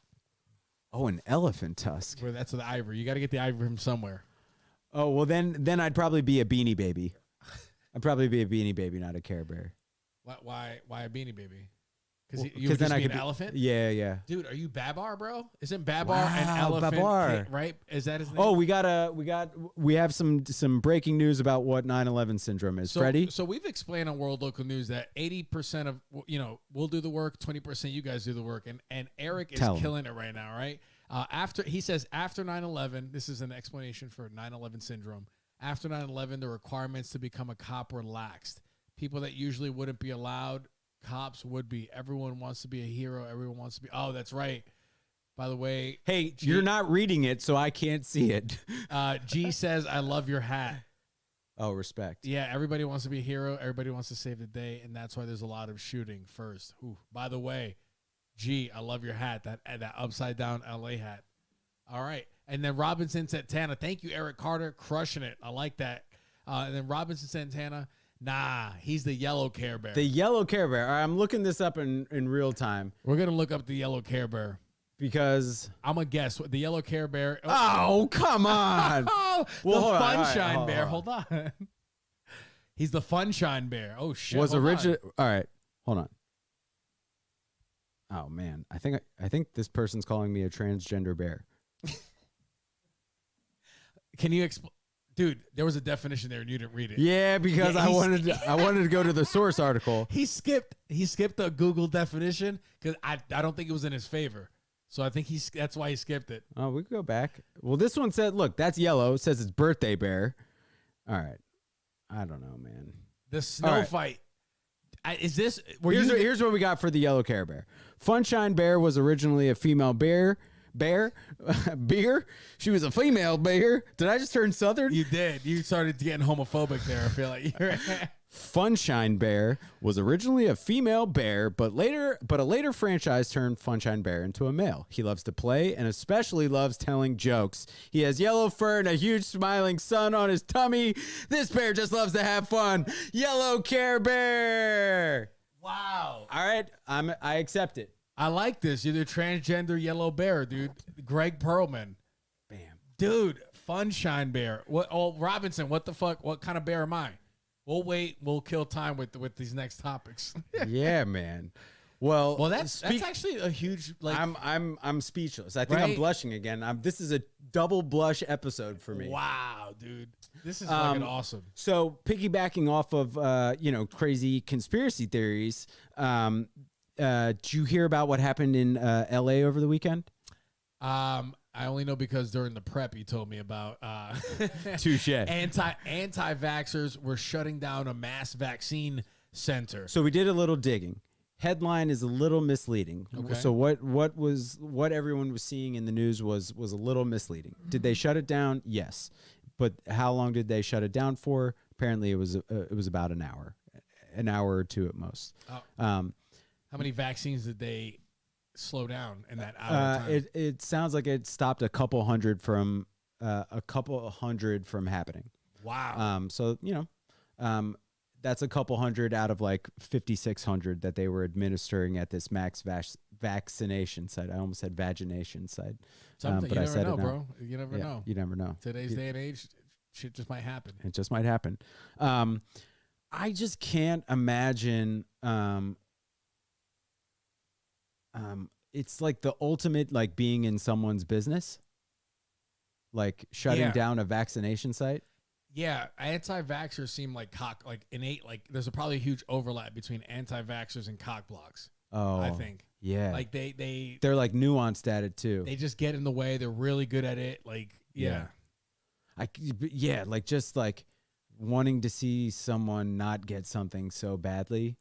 Oh, an elephant tusk. Where that's the ivory. You got to get the ivory from somewhere. Oh, well then I'd probably be a Beanie Baby. I'd probably be a Beanie Baby, not a Care Bear. Why a Beanie Baby? Because then I be could an elephant? Yeah. Dude, are you Babar, bro? Isn't Babar an elephant? Babar. Right? Is that his name? Oh, we have some breaking news about what 9/11 syndrome is. Freddie? So we've explained on World Local News that 80% of, we'll do the work, 20% you guys do the work. And Eric is killing it right now, right? After 9/11, this is an explanation for 9/11 syndrome. After 9/11, the requirements to become a cop relaxed. People that usually wouldn't be allowed, cops would be. Everyone wants to be a hero. Everyone wants to be. Oh, that's right. By the way, hey, you're not reading it, so I can't see it. G says, "I love your hat." Oh, respect. Yeah, everybody wants to be a hero. Everybody wants to save the day, and that's why there's a lot of shooting first. Ooh, by the way, Gee, I love your hat. That upside down LA hat. All right. And then Robinson Santana. Thank you, Eric Carter. Crushing it. I like that. And then Robinson Santana. Nah, he's the yellow Care Bear. The yellow Care Bear. All right, I'm looking this up in real time. We're going to look up the yellow Care Bear. Because I'm going to guess. The yellow Care Bear. Oh, come on. The Funshine Bear. Hold on. He's the Funshine Bear. Oh, shit. Was original. All right. Hold on. Oh, man. I think this person's calling me a transgender bear. Can you explain? Dude, there was a definition there and you didn't read it. Yeah, because I wanted to go to the source article. He skipped the Google definition because I don't think it was in his favor. So I think that's why he skipped it. Oh, we could go back. Well, this one said, look, that's yellow. It says it's birthday bear. All right. I don't know, man. The snow fight. Here's what we got for the yellow Care Bear. Funshine Bear was originally a female bear. Bear? She was a female bear. Did I just turn Southern? You did. You started getting homophobic there. I feel like you're. Funshine Bear was originally a female bear, but a later franchise turned Funshine Bear into a male. He loves to play and especially loves telling jokes. He has yellow fur and a huge smiling sun on his tummy. This bear just loves to have fun. Yellow Care Bear. Wow. All right, I accept it. I like this. You're the transgender yellow bear, dude. Greg Perlman. Bam. Dude, Funshine Bear. What? Oh, Robinson, what the fuck? What kind of bear am I? We'll wait. We'll kill time with these next topics. Yeah, man. Well, that's actually a huge. Like, I'm speechless. I think I'm blushing again. This is a double blush episode for me. Wow, dude, this is fucking awesome. So piggybacking off of crazy conspiracy theories. Did you hear about what happened in L.A. over the weekend? I only know because during the prep you told me about Touche. Anti-Vaxxers were shutting down a mass vaccine center. So we did a little digging. Headline is a little misleading. Okay. So what everyone was seeing in the news was a little misleading. Did they shut it down? Yes. But how long did they shut it down for? Apparently it was about an hour or two at most. Oh. How many vaccines did they slow down in that hour time? It sounds like it stopped a couple hundred from happening. Wow. So that's a couple hundred out of like 5,600 that they were administering at this max vaccination site. I almost said vagination site. Something but you I never said know, it now. bro. You never know. You never know. Today's day and age, shit just might happen. It just might happen. I just can't imagine. It's like the ultimate, like being in someone's business, like shutting down a vaccination site. Yeah, anti-vaxxers seem like innate. Like there's probably a huge overlap between anti-vaxxers and cock blocks. Oh, I think. Yeah. Like they're like nuanced at it too. They just get in the way. They're really good at it. Like like just like wanting to see someone not get something so badly.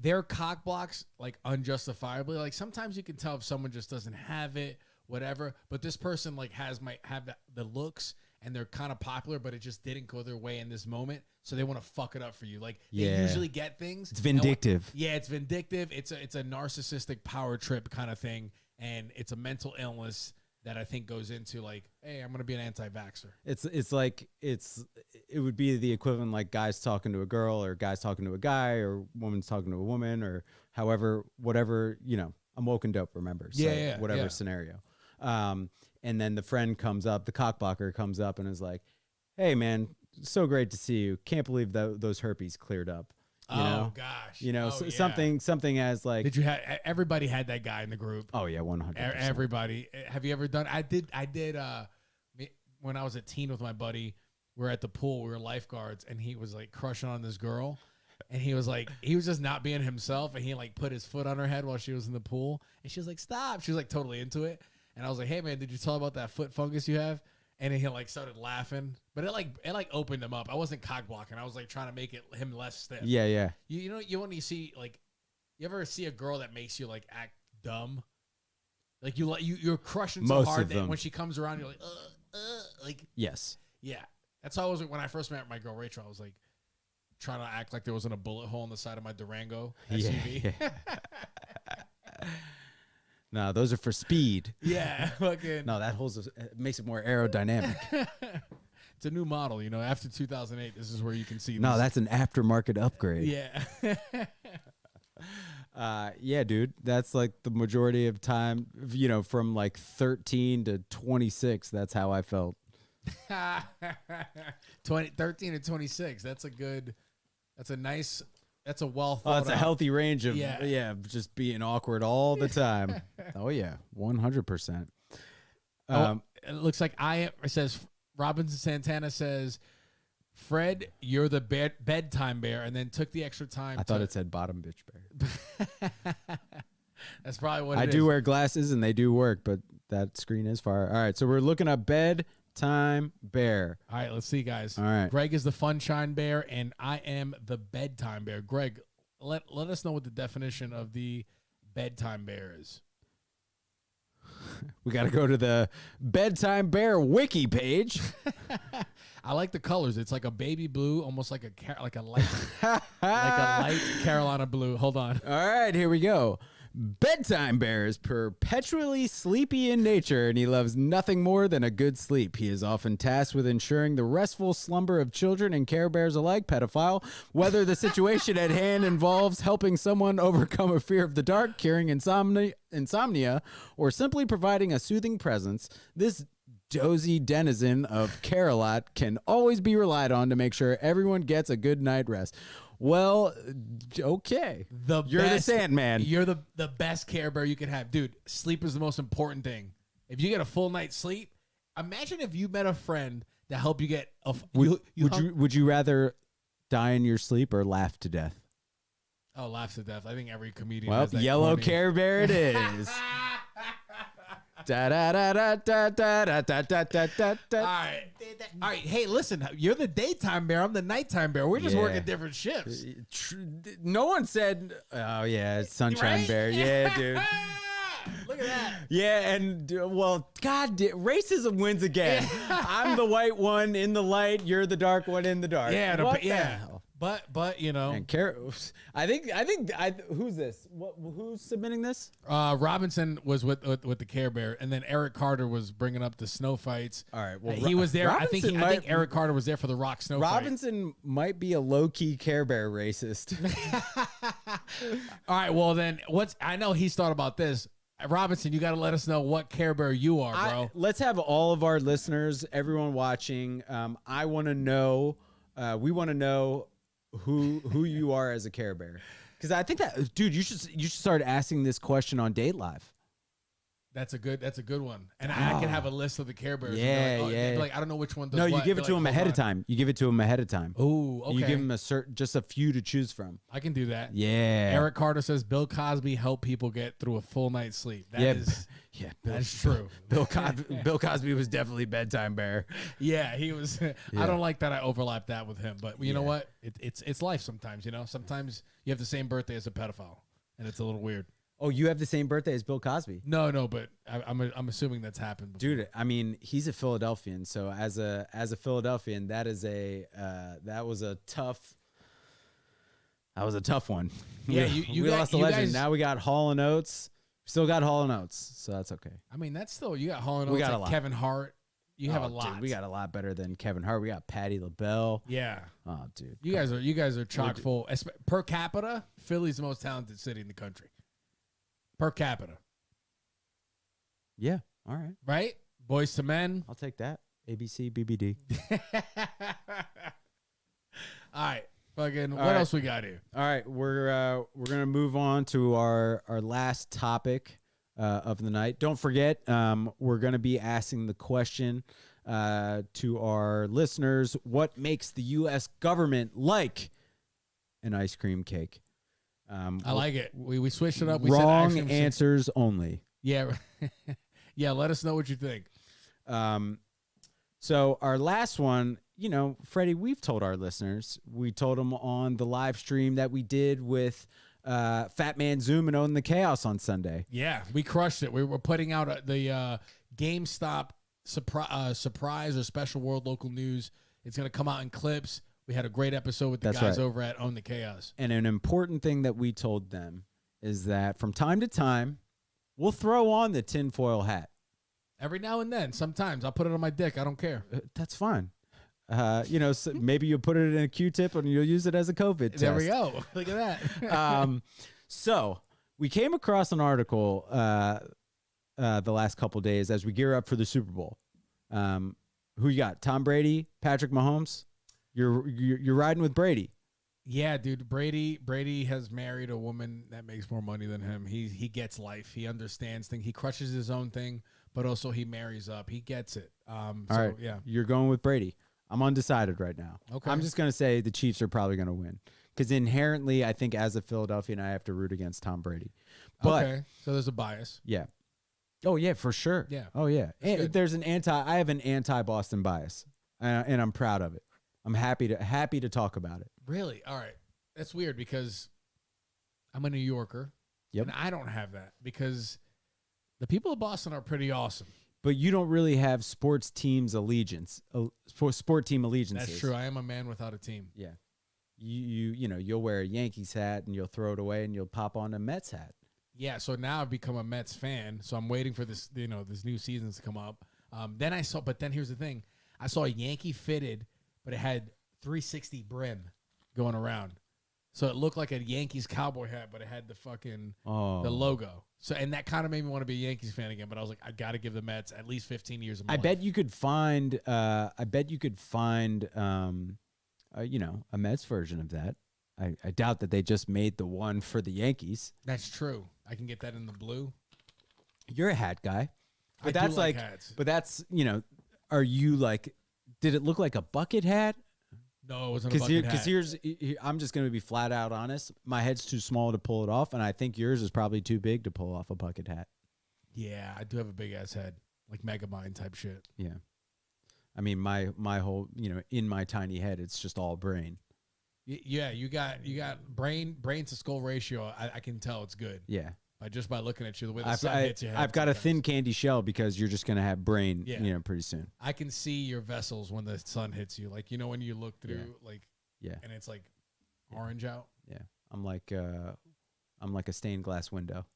Their cock blocks, like unjustifiably, like sometimes you can tell if someone just doesn't have it, whatever. But this person like might have the looks, and they're kind of popular, but it just didn't go their way in this moment, so they want to fuck it up for you. Like they usually get things. It's vindictive. It's vindictive. It's a narcissistic power trip kind of thing, and it's a mental illness that I think goes into like, hey, I'm gonna be an anti-vaxxer. It would be the equivalent like guys talking to a girl or guys talking to a guy or woman's talking to a woman or whatever, I'm woke and dope, remember? So whatever scenario. And then the friend comes up, the cockblocker comes up and is like, hey man, so great to see you. Can't believe those herpes cleared up. Gosh. Something as like, did you have, everybody had that guy in the group. Oh yeah, 100%. Everybody. Have you ever done, I did when I was a teen with my buddy, we were at the pool, we were lifeguards, and he was like crushing on this girl, and he was just not being himself, and he like put his foot on her head while she was in the pool, and she was like, stop. She was like totally into it, and I was like, hey man, did you tell about that foot fungus you have? And then he like started laughing, but it opened him up. I wasn't cock blocking. I was like trying to make him less stiff. Yeah. You want to see like, you ever see a girl that makes you like act dumb? Like you're crushing so hard that when she comes around, you're like, like yes, yeah. That's how I was when I first met my girl Rachel. I was like trying to act like there wasn't a bullet hole in the side of my Durango SUV. No, those are for speed. Yeah, fucking. No, that makes it more aerodynamic. It's a new model, you know. After 2008, this is where you can see. No, this. that's an aftermarket upgrade. Yeah. Yeah, dude. That's like the majority of time, you know, from like 13 to 26. That's how I felt. 13 to 26. That's a well thought That's a healthy range of, Yeah. just being awkward all the time. Oh, yeah. 100%. It looks like it says Robinson Santana says, Fred, you're the bedtime bear, and then took the extra time. I thought it said bottom bitch bear. That's probably what I it is. do wear glasses and they do work, but that screen is far. All right, so we're looking at bedtime bear. All right, let's see, guys. All right. Greg is the funshine bear, and I am the bedtime bear. Greg, let us know what the definition of the bedtime bear is. We got to go to the bedtime bear wiki page. I like the colors. It's like a baby blue, almost like a light Carolina blue. Hold on. All right, here we go. Bedtime bear is perpetually sleepy in nature, and he loves nothing more than a good sleep. He is often tasked with ensuring the restful slumber of children and Care Bears alike, pedophile. Whether the situation at hand involves helping someone overcome a fear of the dark, curing insomnia, or simply providing a soothing presence, this dozy denizen of Care-a-Lot can always be relied on to make sure everyone gets a good night rest. Well, okay. You're the Sandman. You're the best Care Bear you can have. Dude, sleep is the most important thing. If you get a full night's sleep, imagine if you met a friend to help you get a... Would you rather die in your sleep or laugh to death? Oh, laugh to death. I think every comedian Well, has that yellow corny. Care Bear it is. Da da da da da da da da da da da. All right. Hey, listen. You're the daytime bear. I'm the nighttime bear. We're just working different shifts. No one said, "Oh yeah, it's Sunshine Right? Bear." Yeah, dude. Look at that. Yeah, and well, God, racism wins again. I'm the white one in the light. You're the dark one in the dark. Yeah, What the hell? But you know, And I think who's this? Who's submitting this? Robinson was with the Care Bear, and then Eric Carter was bringing up the snow fights. All right, well, he was there. I think Robinson Eric Carter was there for the rock snow fight. Robinson might be a low-key Care Bear racist. All right, well then, I know he's thought about this. Robinson, you got to let us know what Care Bear you are, bro. Let's have all of our listeners, everyone watching. I want to know. We want to know who you are as a Care Bear, because I think that, dude, you should start asking this question on Date Live. That's a good one, and I can have a list of the Care Bears. Yeah, yeah. Like, I don't know which one does. No, you what. give it to him ahead of time. You give it to him ahead of time. Oh, okay. You give him just a few to choose from. I can do that. Yeah. Eric Carter says Bill Cosby helped people get through a full night's sleep. That's true. Bill Cosby was definitely bedtime bear. Yeah, he was. I don't like that I overlapped that with him, but you know what? It's life sometimes. You know, sometimes you have the same birthday as a pedophile, and it's a little weird. Oh, you have the same birthday as Bill Cosby? No, but I'm assuming that's happened before. Dude, I mean, he's a Philadelphian, so as a Philadelphian, that was a tough one. Yeah, we lost a legend. Now we got Hall & Oates. Still got Hall & Oates, so that's okay. I mean, that's still, you got Hall & Oates, We got a like lot. Kevin Hart. You have a lot. Dude, we got a lot better than Kevin Hart. We got Patti LaBelle. Yeah. Oh, dude. You guys are chock full. Per capita, Philly's the most talented city in the country. Per capita. Yeah. All right. Right? Boys to Men. I'll take that. ABC, BBD. All right. Fucking, what right. else we got here? All right. We're gonna move on to our last topic of the night. Don't forget, we're gonna be asking the question to our listeners: what makes the U.S. government like an ice cream cake? I like it. We switched it up. We Wrong said answers only. Yeah. Yeah, let us know what you think. So our last one, Freddie, we've told our listeners. We told them on the live stream that we did with Fat Man Zoom and Own the Chaos on Sunday. Yeah, we crushed it. We were putting out the GameStop surprise or special World Local News. It's going to come out in clips. We had a great episode with the guys over at Own the Chaos. And an important thing that we told them is that from time to time, We'll throw on the tinfoil hat. Every now and then, sometimes I'll put it on my dick. I don't care. That's fine. So maybe you'll put it in a Q-tip and you'll use it as a COVID test. There we go. Look at that. So we came across an article the last couple of days as we gear up for the Super Bowl. Who you got? Tom Brady, Patrick Mahomes? You're riding with Brady. Yeah, dude. Brady has married a woman that makes more money than him. He gets life. He understands things. He crushes his own thing, but also he marries up. He gets it. All right. Yeah. You're going with Brady. I'm undecided right now. Okay. I'm just going to say the Chiefs are probably going to win because inherently, I think as a Philadelphian, I have to root against Tom Brady. But, okay. So there's a bias. Yeah. Oh yeah, for sure. Yeah. Oh yeah. There's I have an anti-Boston bias, and I'm proud of it. I'm happy to talk about it. Really? All right. That's weird because I'm a New Yorker. Yep. And I don't have that because the people of Boston are pretty awesome. But you don't really have sports teams allegiance, sport team allegiances. That's true. I am a man without a team. Yeah. You'll wear a Yankees hat and you'll throw it away and you'll pop on a Mets hat. Yeah. So now I've become a Mets fan. So I'm waiting for this, this new seasons to come up. But then here's the thing. I saw a Yankee fitted, but it had 360 brim going around. So it looked like a Yankees cowboy hat, but it had the fucking the logo. So and that kind of made me want to be a Yankees fan again. But I was like, I got to give the Mets at least 15 years of my life. I bet you could find a Mets version of that. I doubt that they just made the one for the Yankees. That's true. I can get that in the blue. You're a hat guy, but I that's do like hats. But that's are you like? Did it look like a bucket hat? No, it wasn't a bucket hat. Because I'm just going to be flat out honest. My head's too small to pull it off, and I think yours is probably too big to pull off a bucket hat. Yeah, I do have a big ass head, like Megamind type shit. Yeah, I mean my whole in my tiny head, it's just all brain. Yeah, you got brain to skull ratio. I can tell it's good. Yeah, just by looking at you, the way the sun hits your head. I've got a thin candy shell because you're just going to have brain, pretty soon. I can see your vessels when the sun hits you. Like, when you look through, and it's like orange out. Yeah. I'm like a stained glass window.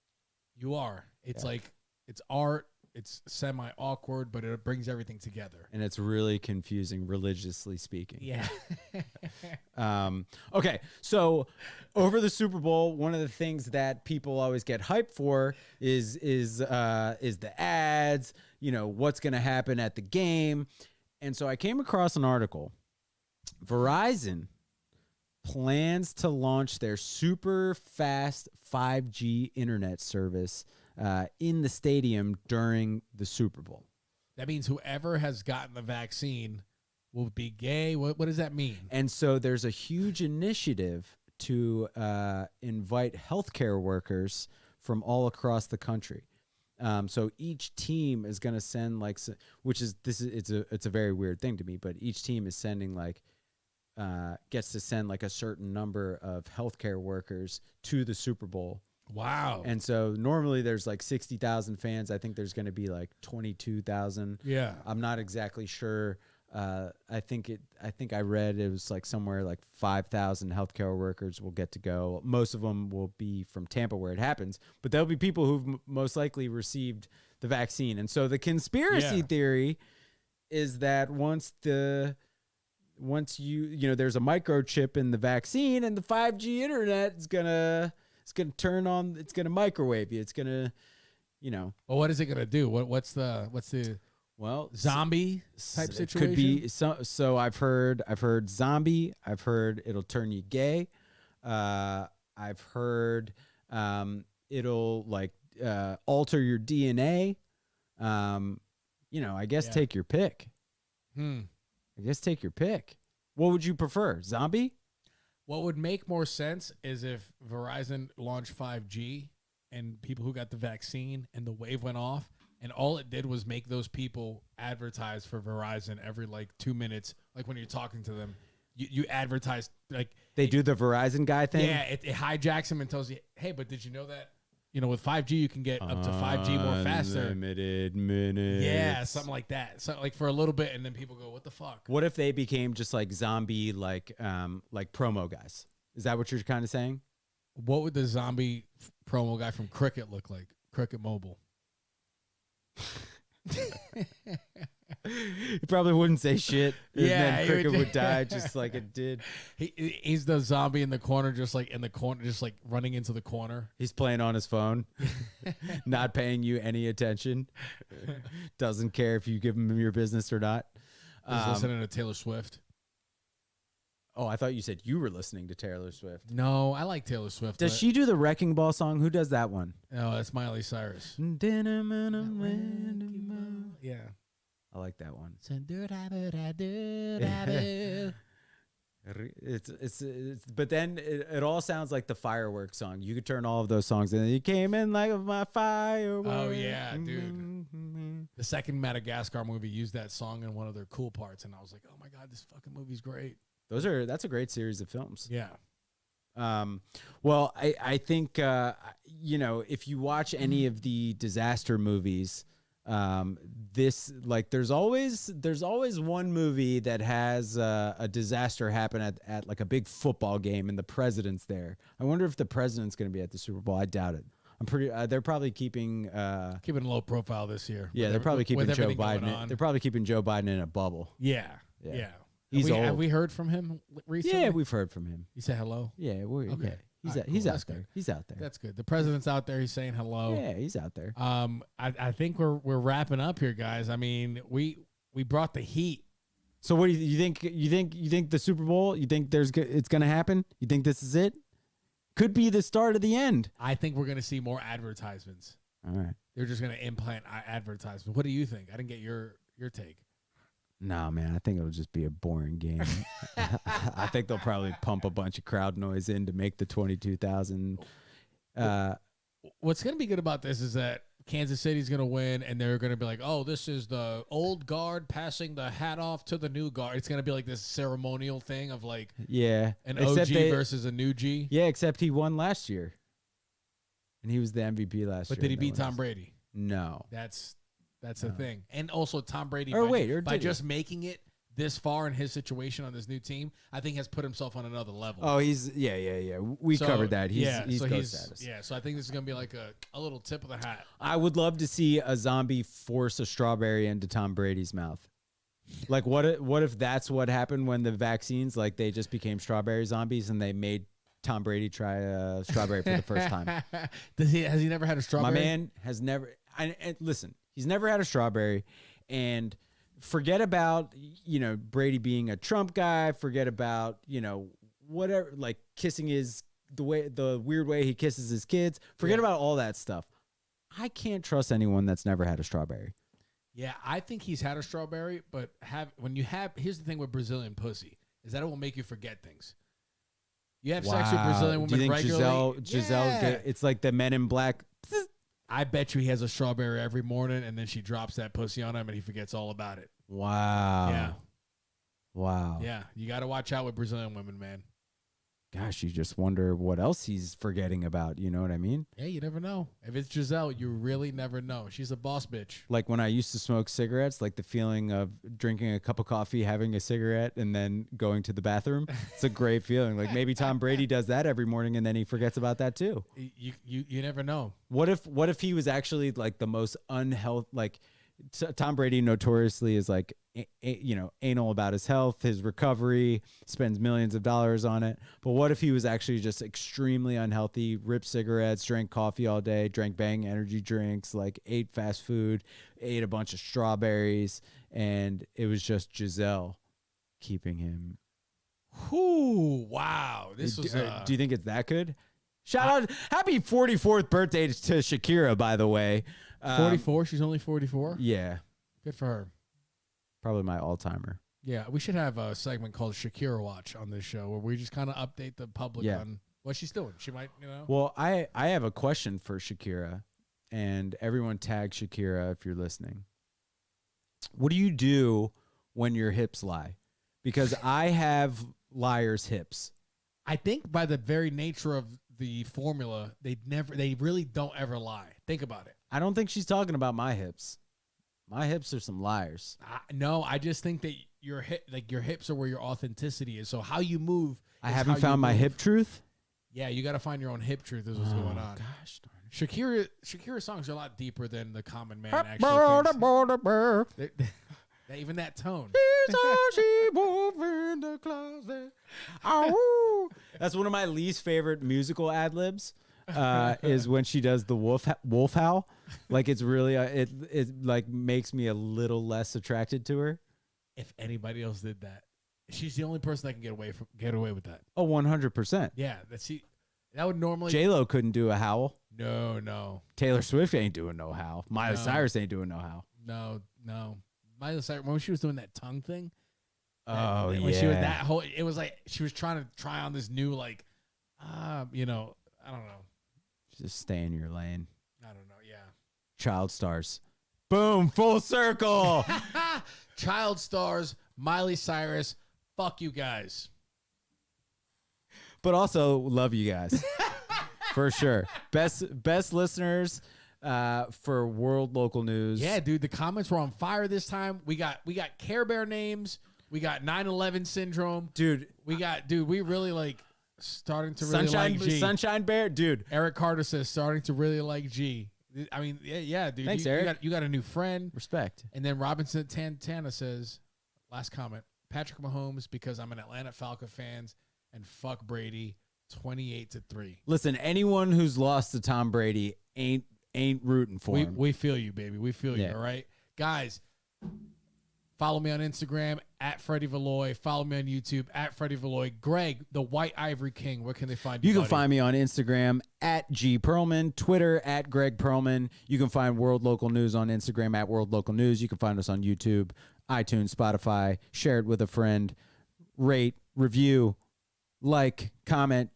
You are. It's like, it's art. It's semi-awkward, but it brings everything together. And it's really confusing, religiously speaking. Yeah. Okay, so over the Super Bowl, one of the things that people always get hyped for is the ads, what's going to happen at the game. And so I came across an article. Verizon plans to launch their super fast 5G internet service in the stadium during the Super Bowl. That means whoever has gotten the vaccine will be gay. What does that mean? And so there's a huge initiative to invite healthcare workers from all across the country. So each team is going to send it's a very weird thing to me, but each team is sending gets to send a certain number of healthcare workers to the Super Bowl. Wow. And so normally there's 60,000 fans. I think there's going to be 22,000. Yeah. I'm not exactly sure. I think I read it was somewhere 5,000 healthcare workers will get to go. Most of them will be from Tampa where it happens, but there'll be people who've most likely received the vaccine. And so the conspiracy theory is that once there's a microchip in the vaccine and the 5G internet is it's going to turn on, it's going to microwave you. It's going to, Well, what is it going to do? What's the zombie type situation? It could be so I've heard zombie, I've heard it'll turn you gay. I've heard it'll alter your DNA. I guess take your pick. I guess take your pick. What would you prefer? Zombie? What would make more sense is if Verizon launched 5G and people who got the vaccine and the wave went off and all it did was make those people advertise for Verizon every 2 minutes. Like when you're talking to them, you advertise they do the Verizon guy thing. Yeah, it hijacks them and tells you, hey, but did you know that? With 5G, you can get up to 5G more faster. Unlimited minutes. Yeah, something like that. So for a little bit, and then people go, what the fuck? What if they became just zombie, promo guys? Is that what you're kind of saying? What would the zombie promo guy from Cricket look like? Cricket Mobile. He probably wouldn't say shit. And Yeah, then he Cricket would- would die just like it did. He's the zombie in the corner, just like in the corner, just like running into the corner. He's playing on his phone, not paying you any attention. Doesn't care if you give him your business or not. He's listening to Taylor Swift. Oh, I thought you said you were listening to Taylor Swift. No, I like Taylor Swift. Does she do the Wrecking Ball song? Who does that one? No, that's Miley Cyrus. Yeah. I like that one. It's but then it all sounds like the fireworks song. You could turn all of those songs in. You came in like my fireworks. Oh yeah, dude. The second Madagascar movie used that song in one of their cool parts, and I was like, oh my god, this fucking movie's great. That's a great series of films. Yeah. Well, I think if you watch any of the disaster movies, there's always one movie that has a disaster happen at like a big football game and the president's there. I wonder if the president's going to be at the Super Bowl. I doubt it. They're probably keeping low profile this year. Yeah, they're probably keeping Joe Biden. They're probably keeping Joe Biden in a bubble. Yeah. He's old. Have we heard from him recently? Yeah, we've heard from him. You say hello? Yeah, okay. Yeah. He's out there. He's out there. That's good. The president's out there. He's saying hello. Yeah, he's out there. I think we're wrapping up here, guys. I mean, we brought the heat. So what do you think? You think the Super Bowl? You think it's going to happen? You think this is it? Could be the start of the end. I think we're going to see more advertisements. All right. They're just going to implant advertisements. What do you think? I didn't get your take. No, man, I think it'll just be a boring game. I think they'll probably pump a bunch of crowd noise in to make the 22,000. What's going to be good about this is that Kansas City's going to win, and they're going to be like, oh, this is the old guard passing the hat off to the new guard. It's going to be like this ceremonial thing of like an OG versus a new G. Yeah, except he won last year. And he was the MVP last year. But did he beat Tom Brady? No. That's the thing. And also Tom Brady, by just making it this far in his situation on this new team, I think has put himself on another level. Oh, he's We covered that. He's GOAT status. Yeah, so I think this is going to be like a little tip of the hat. I would love to see a zombie force a strawberry into Tom Brady's mouth. Like what if that's what happened when the vaccines, like they just became strawberry zombies and they made Tom Brady try a strawberry for the first time. Has he never had a strawberry? My man has never. And listen, he's never had a strawberry, and forget about Brady being a Trump guy. Forget about whatever, like kissing the weird way he kisses his kids. Forget about all that stuff. I can't trust anyone that's never had a strawberry. Yeah, I think he's had a strawberry, but here's the thing with Brazilian pussy is that it will make you forget things. You have sex with Brazilian women regularly. Giselle, it's like the Men in Black. I bet you he has a strawberry every morning, and then she drops that pussy on him, and he forgets all about it. Wow. Yeah. Wow. Yeah. You got to watch out with Brazilian women, man. Gosh, you just wonder what else he's forgetting about. You know what I mean? Yeah, you never know. If it's Giselle, you really never know. She's a boss bitch. Like when I used to smoke cigarettes, like the feeling of drinking a cup of coffee, having a cigarette, and then going to the bathroom. It's a great feeling. Like maybe Tom Brady does that every morning, and then he forgets about that too. You never know. What if he was actually like the most unhealthy, like Tom Brady notoriously is like, anal about his health, his recovery, spends millions of dollars on it. But what if he was actually just extremely unhealthy, ripped cigarettes, drank coffee all day, drank Bang energy drinks, like ate fast food, ate a bunch of strawberries, and it was just Giselle keeping him. Whoo, wow. Do you think it's that good? Shout out. Happy 44th birthday to Shakira, by the way. 44? She's only 44? Yeah. Good for her. Probably my all-timer. Yeah, we should have a segment called Shakira Watch on this show where we just kind of update the public on what she's doing. She might, Well, I have a question for Shakira, and everyone tag Shakira if you're listening. What do you do when your hips lie? Because I have liar's hips. I think by the very nature of the formula, they really don't ever lie. Think about it. I don't think she's talking about my hips. My hips are some liars. No, I just think that your hips are where your authenticity is. So how you move. I haven't found my hip truth. Yeah, you got to find your own hip truth. Is what's going on. Gosh darn Shakira's songs are a lot deeper than the common man actually thinks. Even that tone. That's one of my least favorite musical ad libs. Is when she does the wolf howl. Like it's really it like makes me a little less attracted to her. If anybody else did that, she's the only person that can get away with that. Oh, 100%. Yeah, that would normally J-Lo couldn't do a howl. No. Taylor Swift ain't doing no howl. Miley Cyrus ain't doing no howl. No. Miley Cyrus, when she was doing that tongue thing. When she was it was like she was trying to try on this new I don't know. Just stay in your lane. I don't know. Yeah. Child stars. Boom, full circle. Child stars, Miley Cyrus. Fuck you guys. But also love you guys. For sure. Best listeners for World Local News. Yeah, dude, the comments were on fire this time. We got Care Bear names. We got 9/11 syndrome. Dude, we really like starting to really like G. Sunshine Bear, dude. Eric Carter says starting to really like G. I mean, yeah, dude. Thanks, Eric. You got a new friend. Respect. And then Robinson Tana says, last comment, Patrick Mahomes because I'm an Atlanta Falcon fan and fuck Brady, 28-3. Listen, anyone who's lost to Tom Brady ain't rooting for him. We feel you, baby. We feel you, all right? Guys, follow me on Instagram at Freddie Valoy. Follow me on YouTube at Freddie Valoy. Greg, the White Ivory King, where can they find you? You can find me on Instagram at G Perlman, Twitter at Greg Perlman. You can find World Local News on Instagram at World Local News. You can find us on YouTube, iTunes, Spotify. Share it with a friend. Rate, review, like, comment,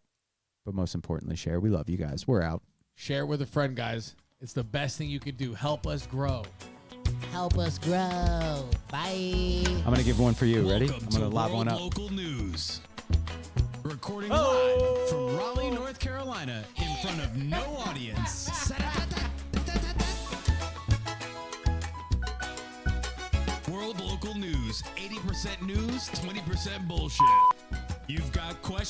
but most importantly, share. We love you guys. We're out. Share it with a friend, guys. It's the best thing you could do. Help us grow. Help us grow. Bye. I'm going to give one for you. Ready? Welcome I'm going to lob one up. Local News. Recording live from Raleigh, North Carolina, in front of no audience. World Local News. 80% news, 20% bullshit. You've got questions?